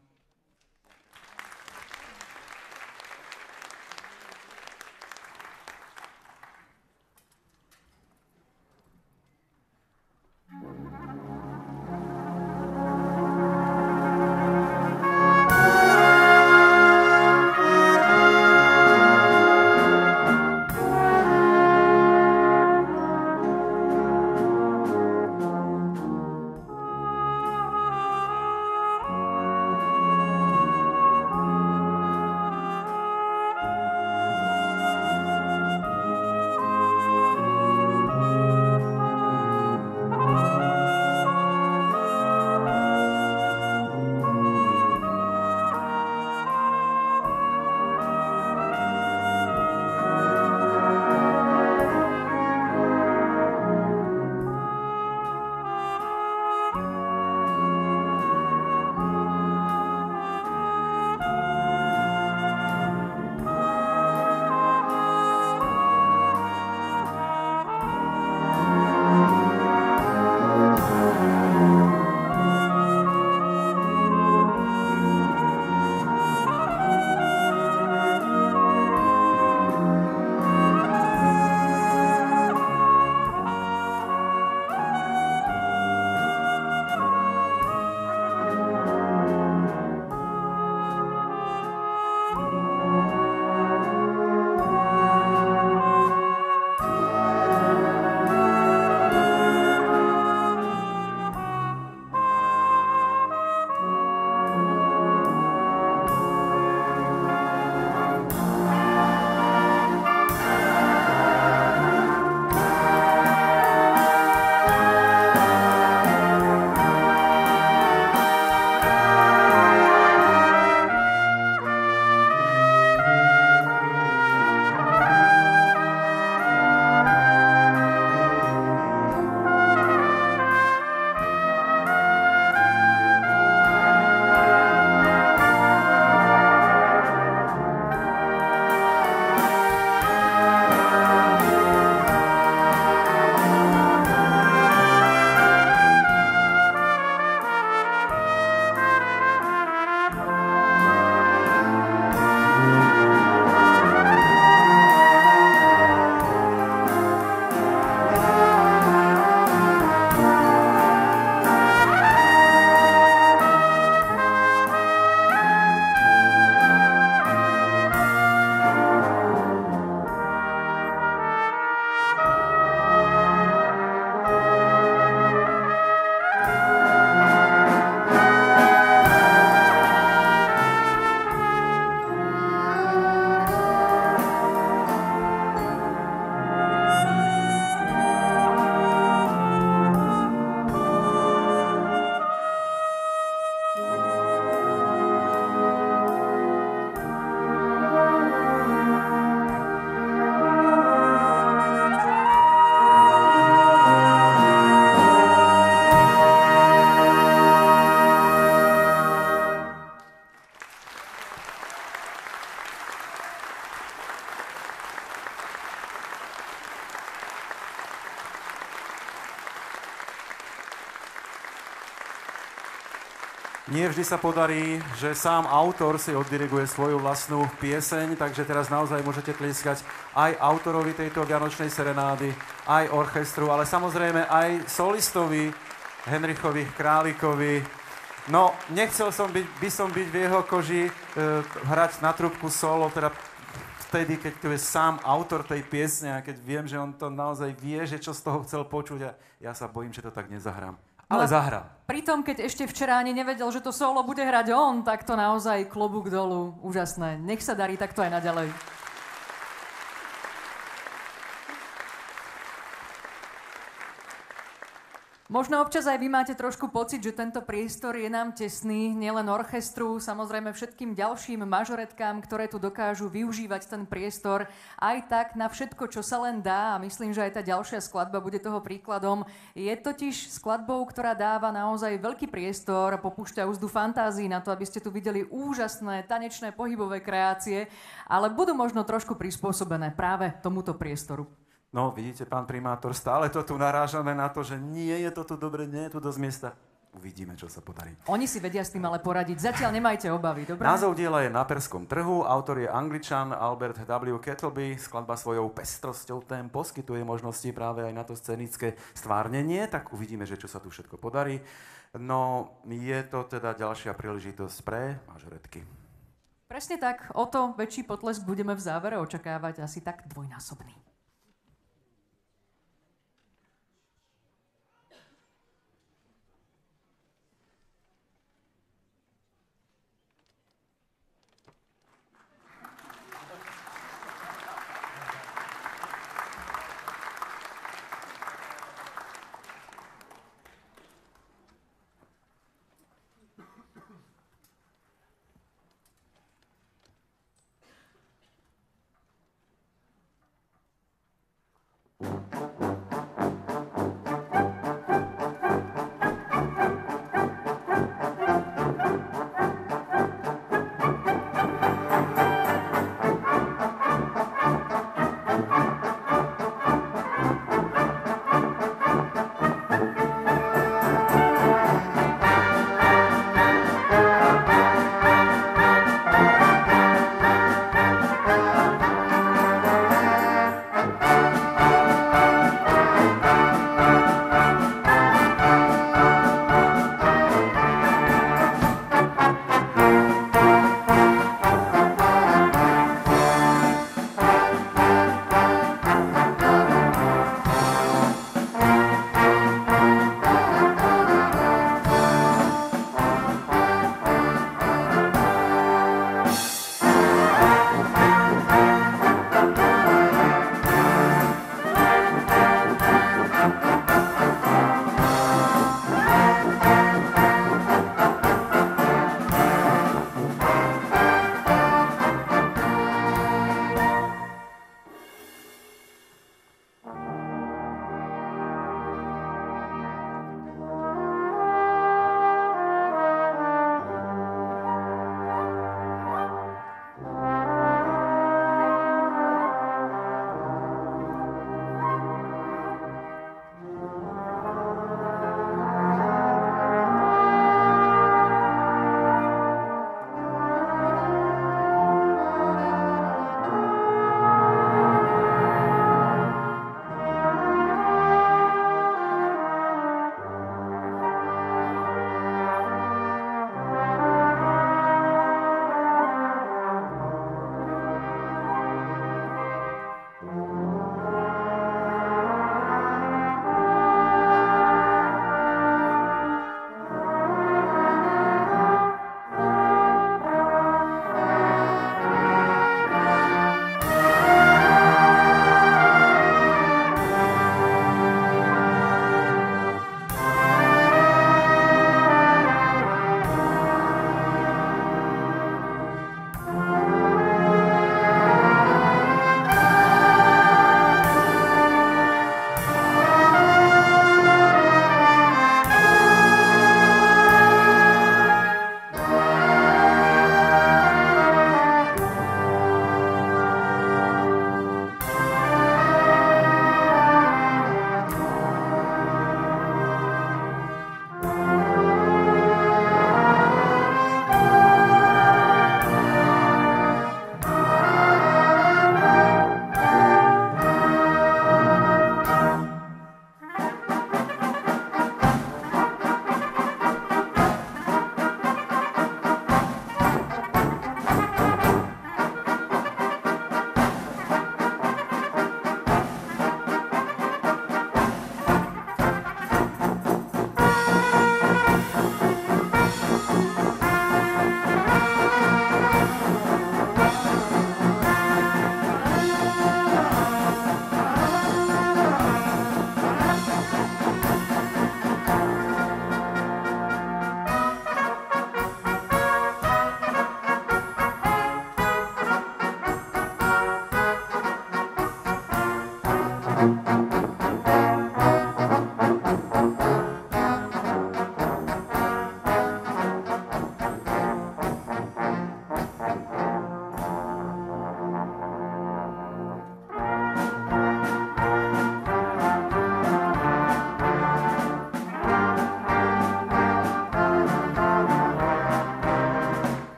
Nie vždy sa podarí, že sám autor si oddiriguje svoju vlastnú pieseň, takže teraz naozaj môžete tlieskať aj autorovi tejto vianočnej serenády, aj orchestru, ale samozrejme aj solistovi Henrichovi Králikovi. No, nechcel som byť v jeho koži, hrať na trúbku solo, teda vtedy, keď tu je sám autor tej piesne a keď viem, že on to naozaj vie, že čo z toho chcel počuť a ja sa bojím, že to tak nezahrám. Ale zahrá. Pritom, keď ešte včera ani nevedel, že to solo bude hrať on, tak to naozaj klobúk dolu. Úžasné. Nech sa darí takto aj naďalej. Možno občas aj vy máte trošku pocit, že tento priestor je nám tesný, nielen orchestru, samozrejme všetkým ďalším mažoretkám, ktoré tu dokážu využívať ten priestor aj tak na všetko, čo sa len dá, a myslím, že aj tá ďalšia skladba bude toho príkladom. Je totiž skladbou, ktorá dáva naozaj veľký priestor, popúšťa úzdu fantázii na to, aby ste tu videli úžasné tanečné pohybové kreácie, ale budú možno trošku prispôsobené práve tomuto priestoru. No, vidíte, pán primátor, stále to tu narážame na to, že nie je to tu dobre, nie je tu dosť miesta. Uvidíme, čo sa podarí. Oni si vedia s tým ale poradiť. Zatiaľ nemajte obavy, dobre? Názov diela je Na perskom trhu, autor je Angličan Albert W. Kettleby. Skladba svojou pestrosťou tém poskytuje možnosti práve aj na to scenické stvárnenie, tak uvidíme, že čo sa tu všetko podarí. No, je to teda ďalšia príležitosť pre mažoretky. Presne tak, o to väčší potlesk budeme v závere očakávať, asi tak dvojnásobný.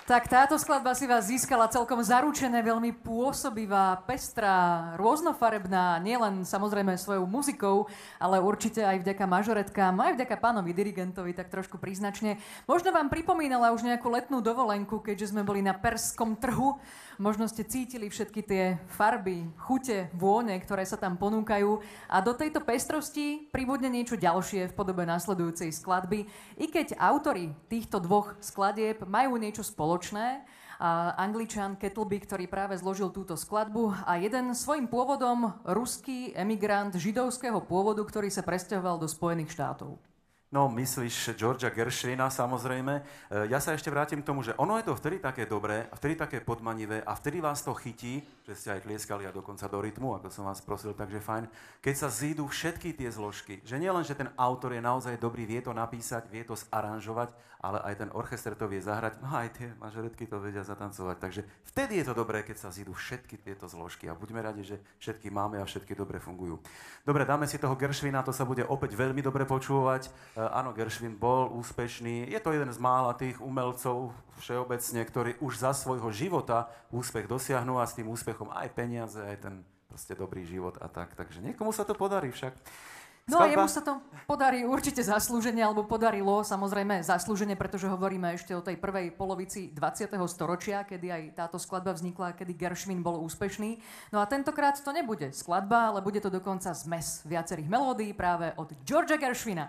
Tak táto skladba si vás získala celkom zaručené, veľmi pôsobivá, pestrá, rôznofarebná, nielen samozrejme svojou muzikou, ale určite aj vďaka mažoretkám, aj vďaka pánovi dirigentovi, tak trošku príznačne. Možno vám pripomínala už nejakú letnú dovolenku, keďže sme boli na perskom trhu. Možno ste cítili všetky tie farby, chute, vône, ktoré sa tam ponúkajú. A do tejto pestrosti pribudne niečo ďalšie v podobe nasledujúcej skladby. I keď autori týchto dvoch skladieb majú niečo spoločné, Angličan Kettleby, ktorý práve zložil túto skladbu, a jeden svojím pôvodom ruský emigrant židovského pôvodu, ktorý sa presťahoval do Spojených štátov. No, myslíš Georgia Gershwina, samozrejme. Ja sa ešte vrátim k tomu, že ono je to vtedy také dobré, a vtedy také podmanivé, a vtedy vás to chytí, že ste aj tlieskali a dokonca do rytmu, ako som vás prosil, takže fajn. Keď sa zídu všetky tie zložky, že nielen, že ten autor je naozaj dobrý, vie to napísať, vie to zaranžovať, ale aj ten orchester to vie zahrať, no aj tie mažoretky to vedia zatancovať. Takže vtedy je to dobré, keď sa zídu všetky tieto zložky, a buďme radi, že všetky máme a všetky dobre fungujú. Dobre, dáme si toho Gershwina, to sa bude opäť veľmi dobre počúvať. Áno, Gershwin bol úspešný. Je to jeden z mála tých umelcov všeobecne, ktorí už za svojho života úspech dosiahnu, a s tým úspechom aj peniaze, aj ten proste dobrý život a tak. Takže niekomu sa to podarí však. No a jemu sa to podarí určite zaslúžene, alebo podarilo samozrejme zaslúžene, pretože hovoríme ešte o tej prvej polovici 20. storočia, kedy aj táto skladba vznikla, kedy Gershwin bol úspešný. No a tentokrát to nebude skladba, ale bude to dokonca zmes viacerých melódií práve od Georgia Gershwina.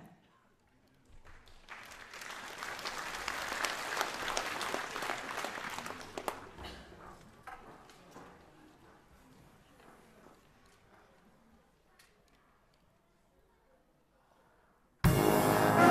Thank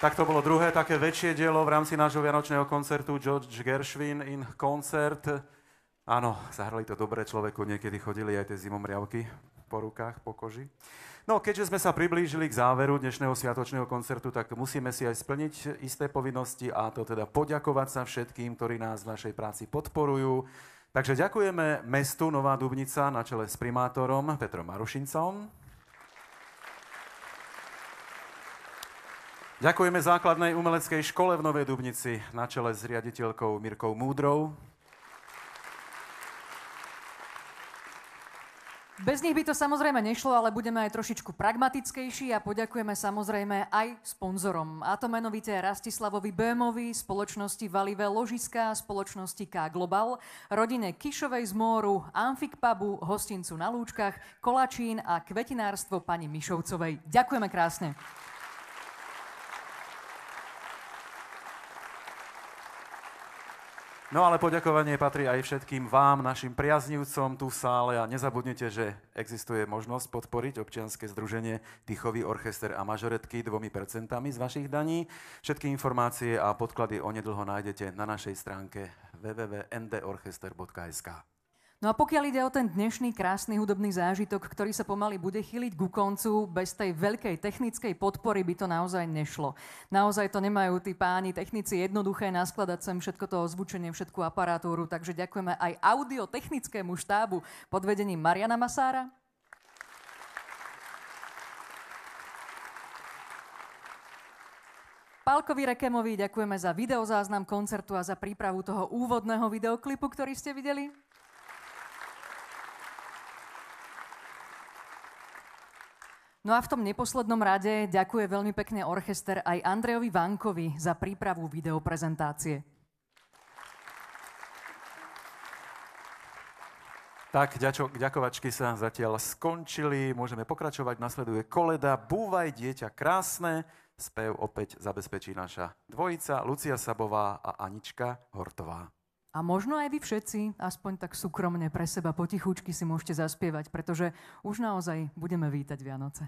Tak to bolo druhé také väčšie dielo v rámci nášho vianočného koncertu George Gershwin in Concert. Áno, zahrali to dobre, človeku niekedy chodili aj tie zimomriavky po rukách, po koži. No, keďže sme sa priblížili k záveru dnešného sviatočného koncertu, tak musíme si aj splniť isté povinnosti a to teda poďakovať sa všetkým, ktorí nás v našej práci podporujú. Takže ďakujeme mestu Nová Dubnica na čele s primátorom Petrom Marušincom. Ďakujeme základnej umeleckej škole v Novej Dubnici na čele s riaditeľkou Mirkou Múdrou. Bez nich by to samozrejme nešlo, ale budeme aj trošičku pragmatickejší a poďakujeme samozrejme aj sponzorom. A to menovite Rastislavovi Bémovi, spoločnosti Valive Ložiska, spoločnosti K Global, rodine Kišovej z Móru, Amfik Pubu, hostincu na Lúčkach, Kolačín a kvetinárstvo pani Mišovcovej. Ďakujeme krásne. No ale poďakovanie patrí aj všetkým vám, našim priaznivcom tu v sále a nezabudnite, že existuje možnosť podporiť občianske združenie Dýchový orchester a mažoretky 2% z vašich daní. Všetky informácie a podklady onedlho nájdete na našej stránke www.ndorchester.sk. No a pokiaľ ide o ten dnešný krásny hudobný zážitok, ktorý sa pomaly bude chýliť ku koncu, bez tej veľkej technickej podpory by to naozaj nešlo. Naozaj to nemajú tí páni technici jednoduché naskladať sem všetko to ozvučenie, všetku aparatúru, takže ďakujeme aj audiotechnickému štábu pod vedením Mariana Masára. Pálkovi Rekemovi ďakujeme za videozáznam koncertu a za prípravu toho úvodného videoklipu, ktorý ste videli. No a v tom neposlednom rade ďakuje veľmi pekne orchester aj Andrejovi Vankovi za prípravu videoprezentácie. Tak, ďakovačky sa zatiaľ skončili, môžeme pokračovať, nasleduje koleda Búvaj dieťa krásne, spev opäť zabezpečí naša dvojica Lucia Sabová a Anička Hortová. A možno aj vy všetci, aspoň tak súkromne pre seba potichúčky si môžete zaspievať, pretože už naozaj budeme vítať Vianoce.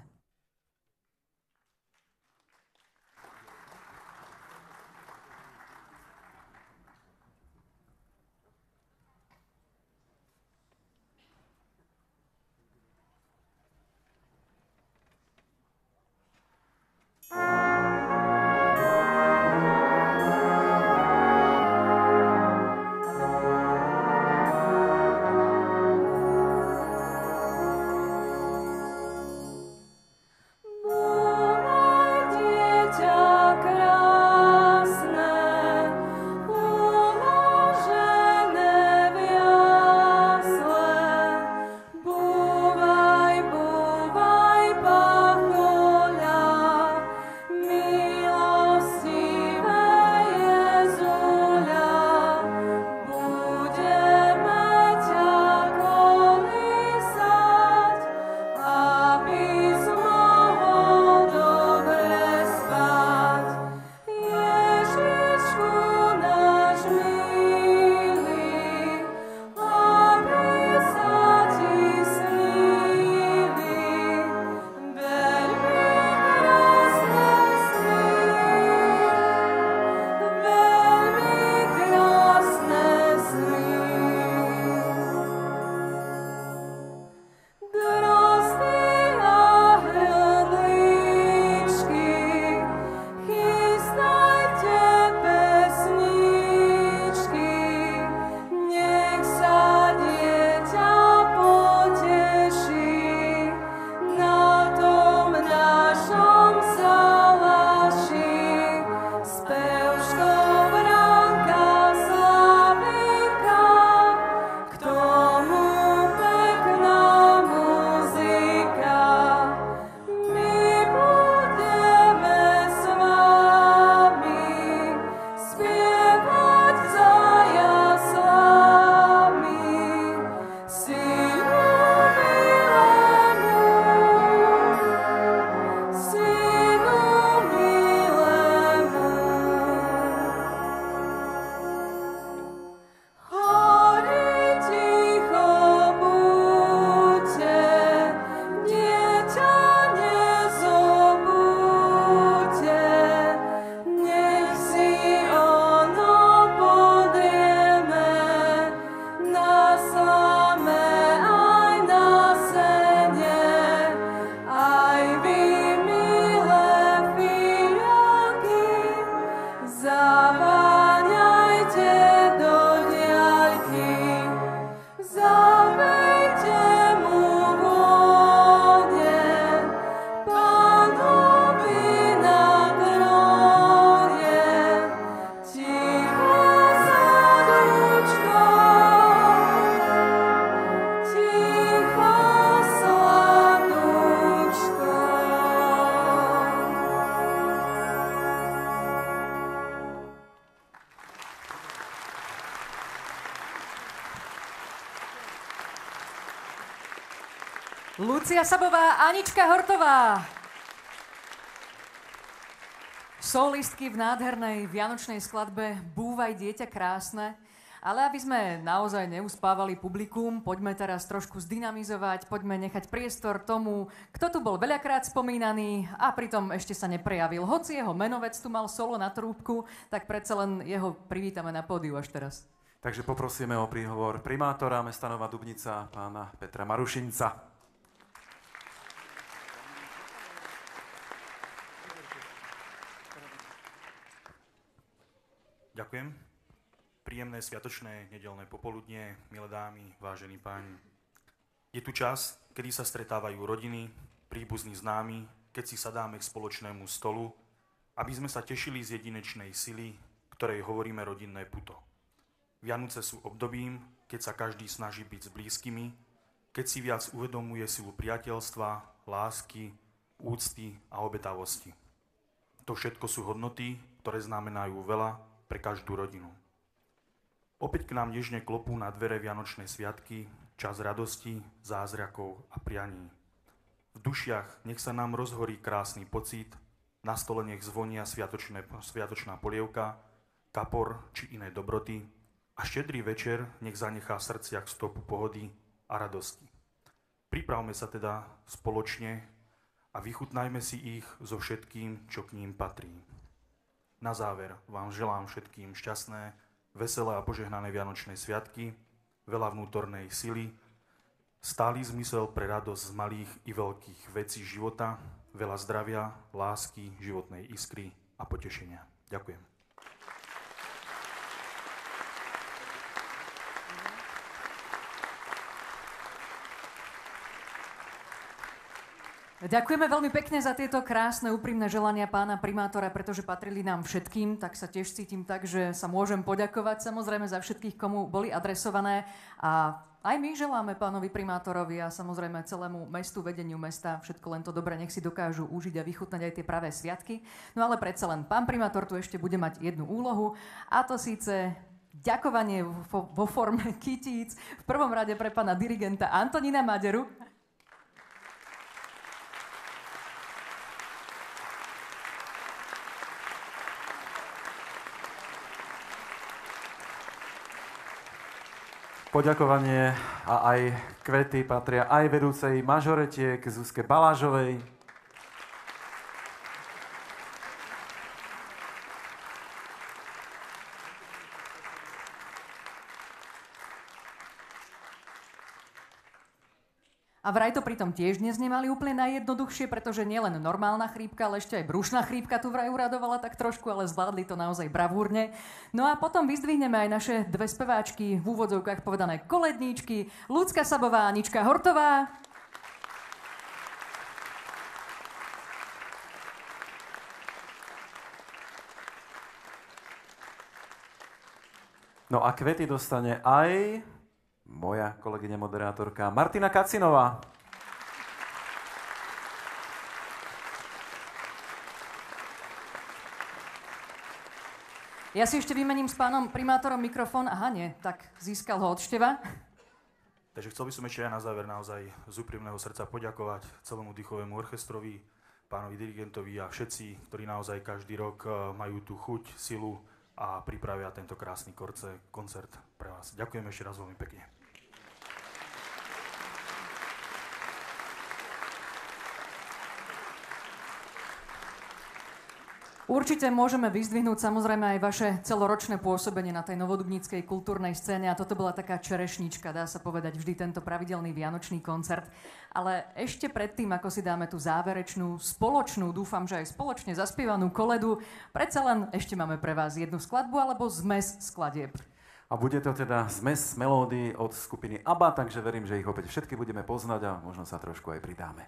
Lucia Sabová, Anička Hortová. Solistky v nádhernej vianočnej skladbe Búvaj dieťa krásne. Ale aby sme naozaj neuspávali publikum, poďme teraz trošku zdynamizovať, poďme nechať priestor tomu, kto tu bol veľakrát spomínaný a pritom ešte sa neprejavil. Hoci jeho menovec tu mal solo na trúbku, tak predsa len jeho privítame na pódiu až teraz. Takže poprosíme o príhovor primátora mesta Nová Dubnica, pána Petra Marušinca. Ďakujem. Príjemné sviatočné nedeľné popoludnie, milé dámy, vážení páni. Je tu čas, kedy sa stretávajú rodiny, príbuzní známi, keď si sadáme k spoločnému stolu, aby sme sa tešili z jedinečnej sily, ktorej hovoríme rodinné puto. Vianoce sú obdobím, keď sa každý snaží byť s blízkymi, keď si viac uvedomuje silu priateľstva, lásky, úcty a obetavosti. To všetko sú hodnoty, ktoré znamenajú veľa pre každú rodinu. Opäť k nám nežne klopú na dvere Vianočné sviatky, čas radosti, zázrakov a prianí. V dušiach nech sa nám rozhorí krásny pocit, na stole nech zvonia sviatočná polievka, kapor či iné dobroty a štedrý večer nech zanechá v srdciach stopu pohody a radosti. Pripravme sa teda spoločne a vychutnajme si ich so všetkým, čo k ním patrí. Na záver vám želám všetkým šťastné, veselé a požehnané Vianočné sviatky, veľa vnútornej sily, stály zmysel pre radosť z malých i veľkých vecí života, veľa zdravia, lásky, životnej iskry a potešenia. Ďakujem. Ďakujeme veľmi pekne za tieto krásne, úprimné želania pána primátora, pretože patrili nám všetkým, tak sa tiež cítim tak, že sa môžem poďakovať samozrejme za všetkých, komu boli adresované. A aj my želáme pánovi primátorovi a samozrejme celému mestu, vedeniu mesta všetko len to dobre, nech si dokážu užiť a vychutnať aj tie pravé sviatky. No ale predsa len pán primátor tu ešte bude mať jednu úlohu, a to síce ďakovanie vo forme kytíc. V prvom rade pre pána dirigenta Antonína Maderu. Poďakovanie a aj kvety patria aj vedúcej mažoretiek Zuzke Balážovej. A vraj to pritom tiež dnes nemali úplne najjednoduchšie, pretože nielen normálna chrípka, ale ešte aj brušná chrípka tu vraj uradovala tak trošku, ale zvládli to naozaj bravúrne. No a potom vyzdvihneme aj naše dve speváčky, v úvodzovkách povedané koledníčky, Lucka Sabová a Anička Hortová. No a kvety dostane aj moja kolegyňa moderátorka Martina Kacinová. Ja si ešte vymením s pánom primátorom mikrofón. Aha, nie, tak získal ho od Števa. Takže chcel by som ešte aj na záver naozaj z úprimného srdca poďakovať celému dýchovému orchestrovi, pánovi dirigentovi a všetci, ktorí naozaj každý rok majú tú chuť, silu a pripravia tento krásny koncert pre vás. Ďakujem ešte raz veľmi pekne. Určite môžeme vyzdvihnúť samozrejme aj vaše celoročné pôsobenie na tej novodubníckej kultúrnej scéne a toto bola taká čerešnička, dá sa povedať, vždy tento pravidelný vianočný koncert. Ale ešte predtým, ako si dáme tú záverečnú, spoločnú, dúfam, že aj spoločne zaspievanú koledu, predsa len ešte máme pre vás jednu skladbu alebo zmes skladieb. A bude to teda zmes melódií od skupiny ABBA, takže verím, že ich opäť všetky budeme poznať a možno sa trošku aj pridáme.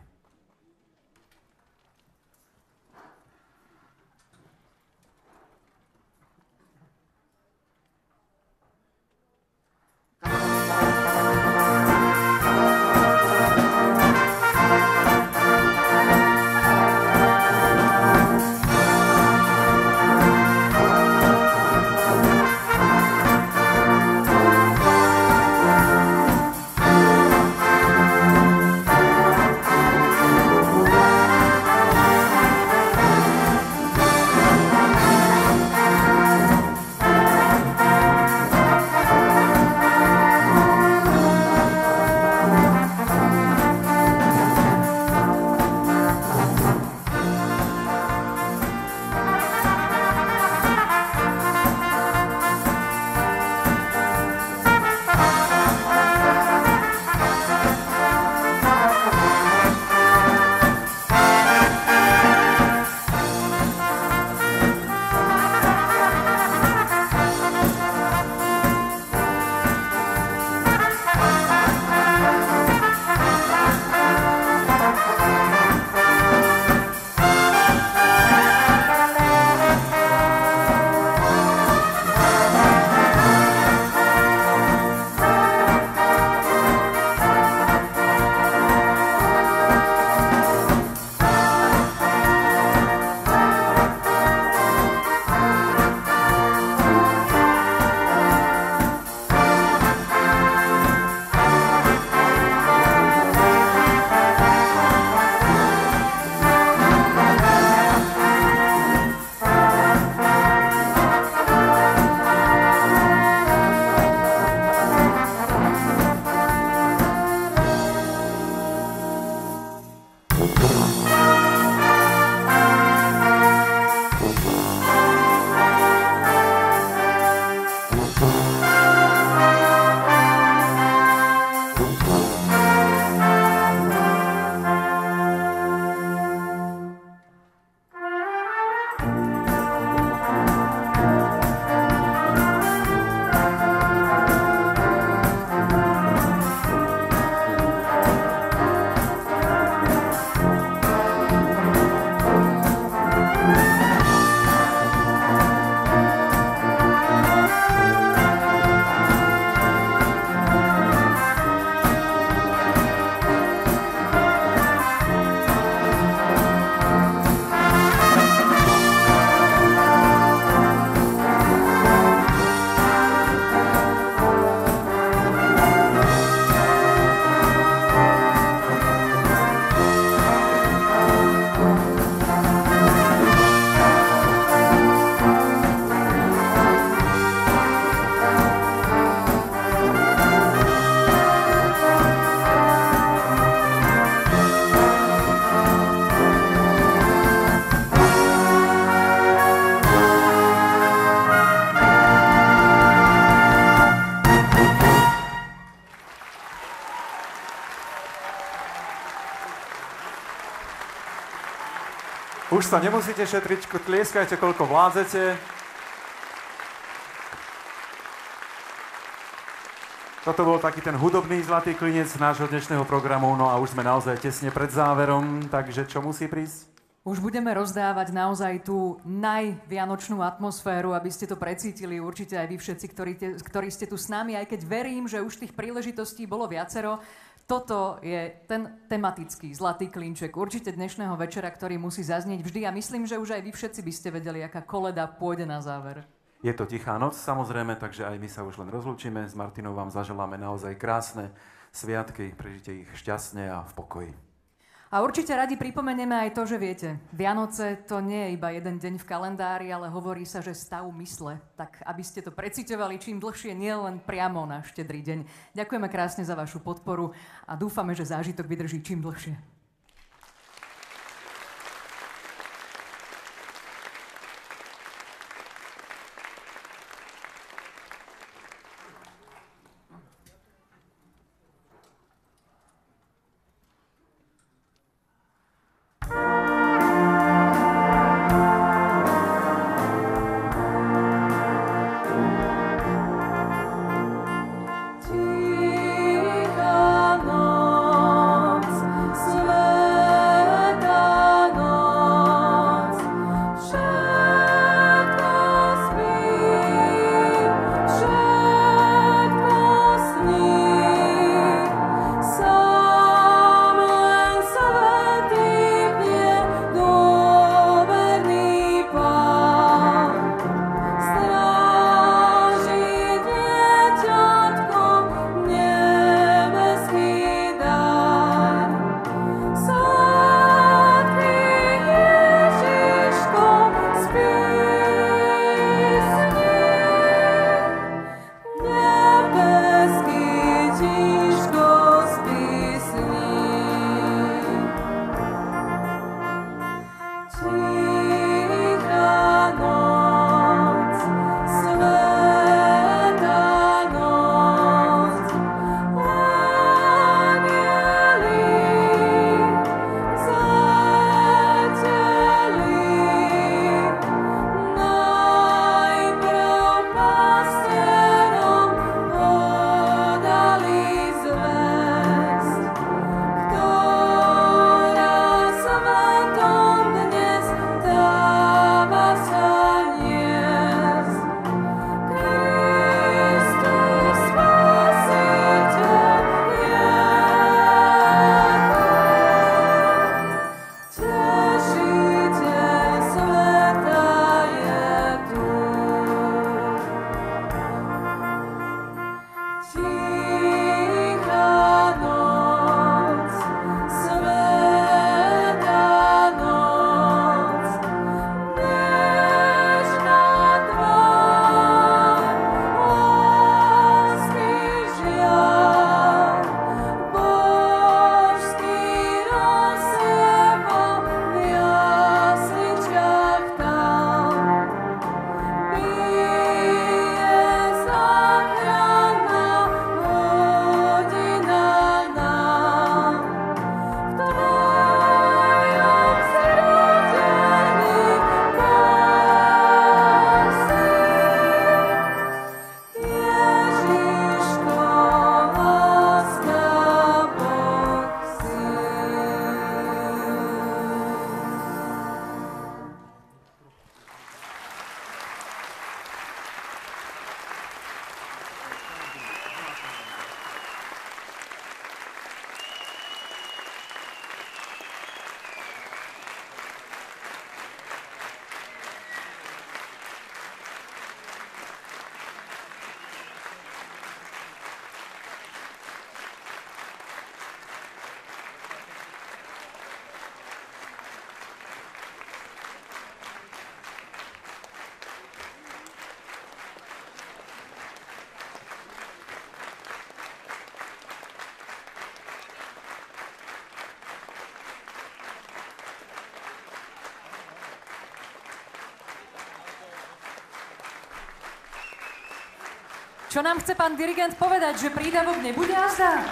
Už sa nemusíte šetriť, tlieskajte, koľko vládzete. Toto bol taký ten hudobný zlatý klinec nášho dnešného programu, no a už sme naozaj tesne pred záverom, takže čo musí prísť? Už budeme rozdávať naozaj tú najvianočnú atmosféru, aby ste to precítili určite aj vy všetci, ktorí ste tu s nami, aj keď verím, že už tých príležitostí bolo viacero. Toto je ten tematický zlatý klinček určite dnešného večera, ktorý musí zaznieť vždy a myslím, že už aj vy všetci by ste vedeli, aká koleda pôjde na záver. Je to tichá noc, samozrejme, takže aj my sa už len rozlúčime. S Martinou vám zaželáme naozaj krásne sviatky, prežite ich šťastne a v pokoji. A určite radi pripomenieme aj to, že viete, Vianoce to nie je iba jeden deň v kalendári, ale hovorí sa, že stav mysle. Tak aby ste to preciťovali čím dlhšie, nie len priamo na Štedrý deň. Ďakujeme krásne za vašu podporu a dúfame, že zážitok vydrží čím dlhšie. Čo nám chce pán dirigent povedať, že prídavok nebude azda?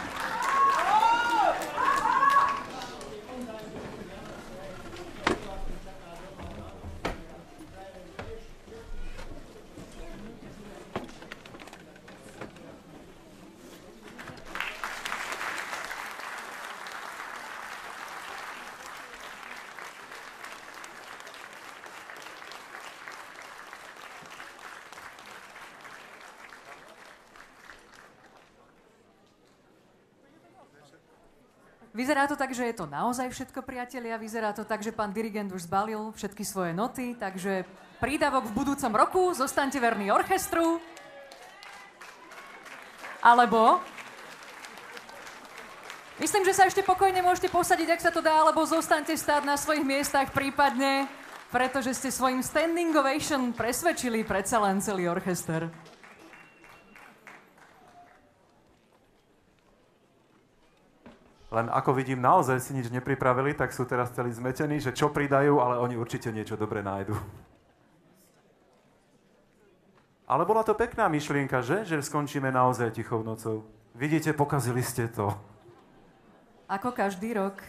Vyzerá to tak, že je to naozaj všetko, priatelia. Vyzerá to tak, že pán dirigent už zbalil všetky svoje noty, takže prídavok v budúcom roku, zostaňte verní orchestru. Alebo myslím, že sa ešte pokojne môžete posadiť, ak sa to dá, alebo zostaňte stáť na svojich miestach prípadne, pretože ste svojim standing ovation presvedčili predsa len celý orchester. Len ako vidím, naozaj si nič nepripravili, tak sú teraz celí zmetení, že čo pridajú, ale oni určite niečo dobre nájdu. Ale bola to pekná myšlienka, že? Že skončíme naozaj tichou nocou. Vidíte, pokazili ste to. Ako každý rok.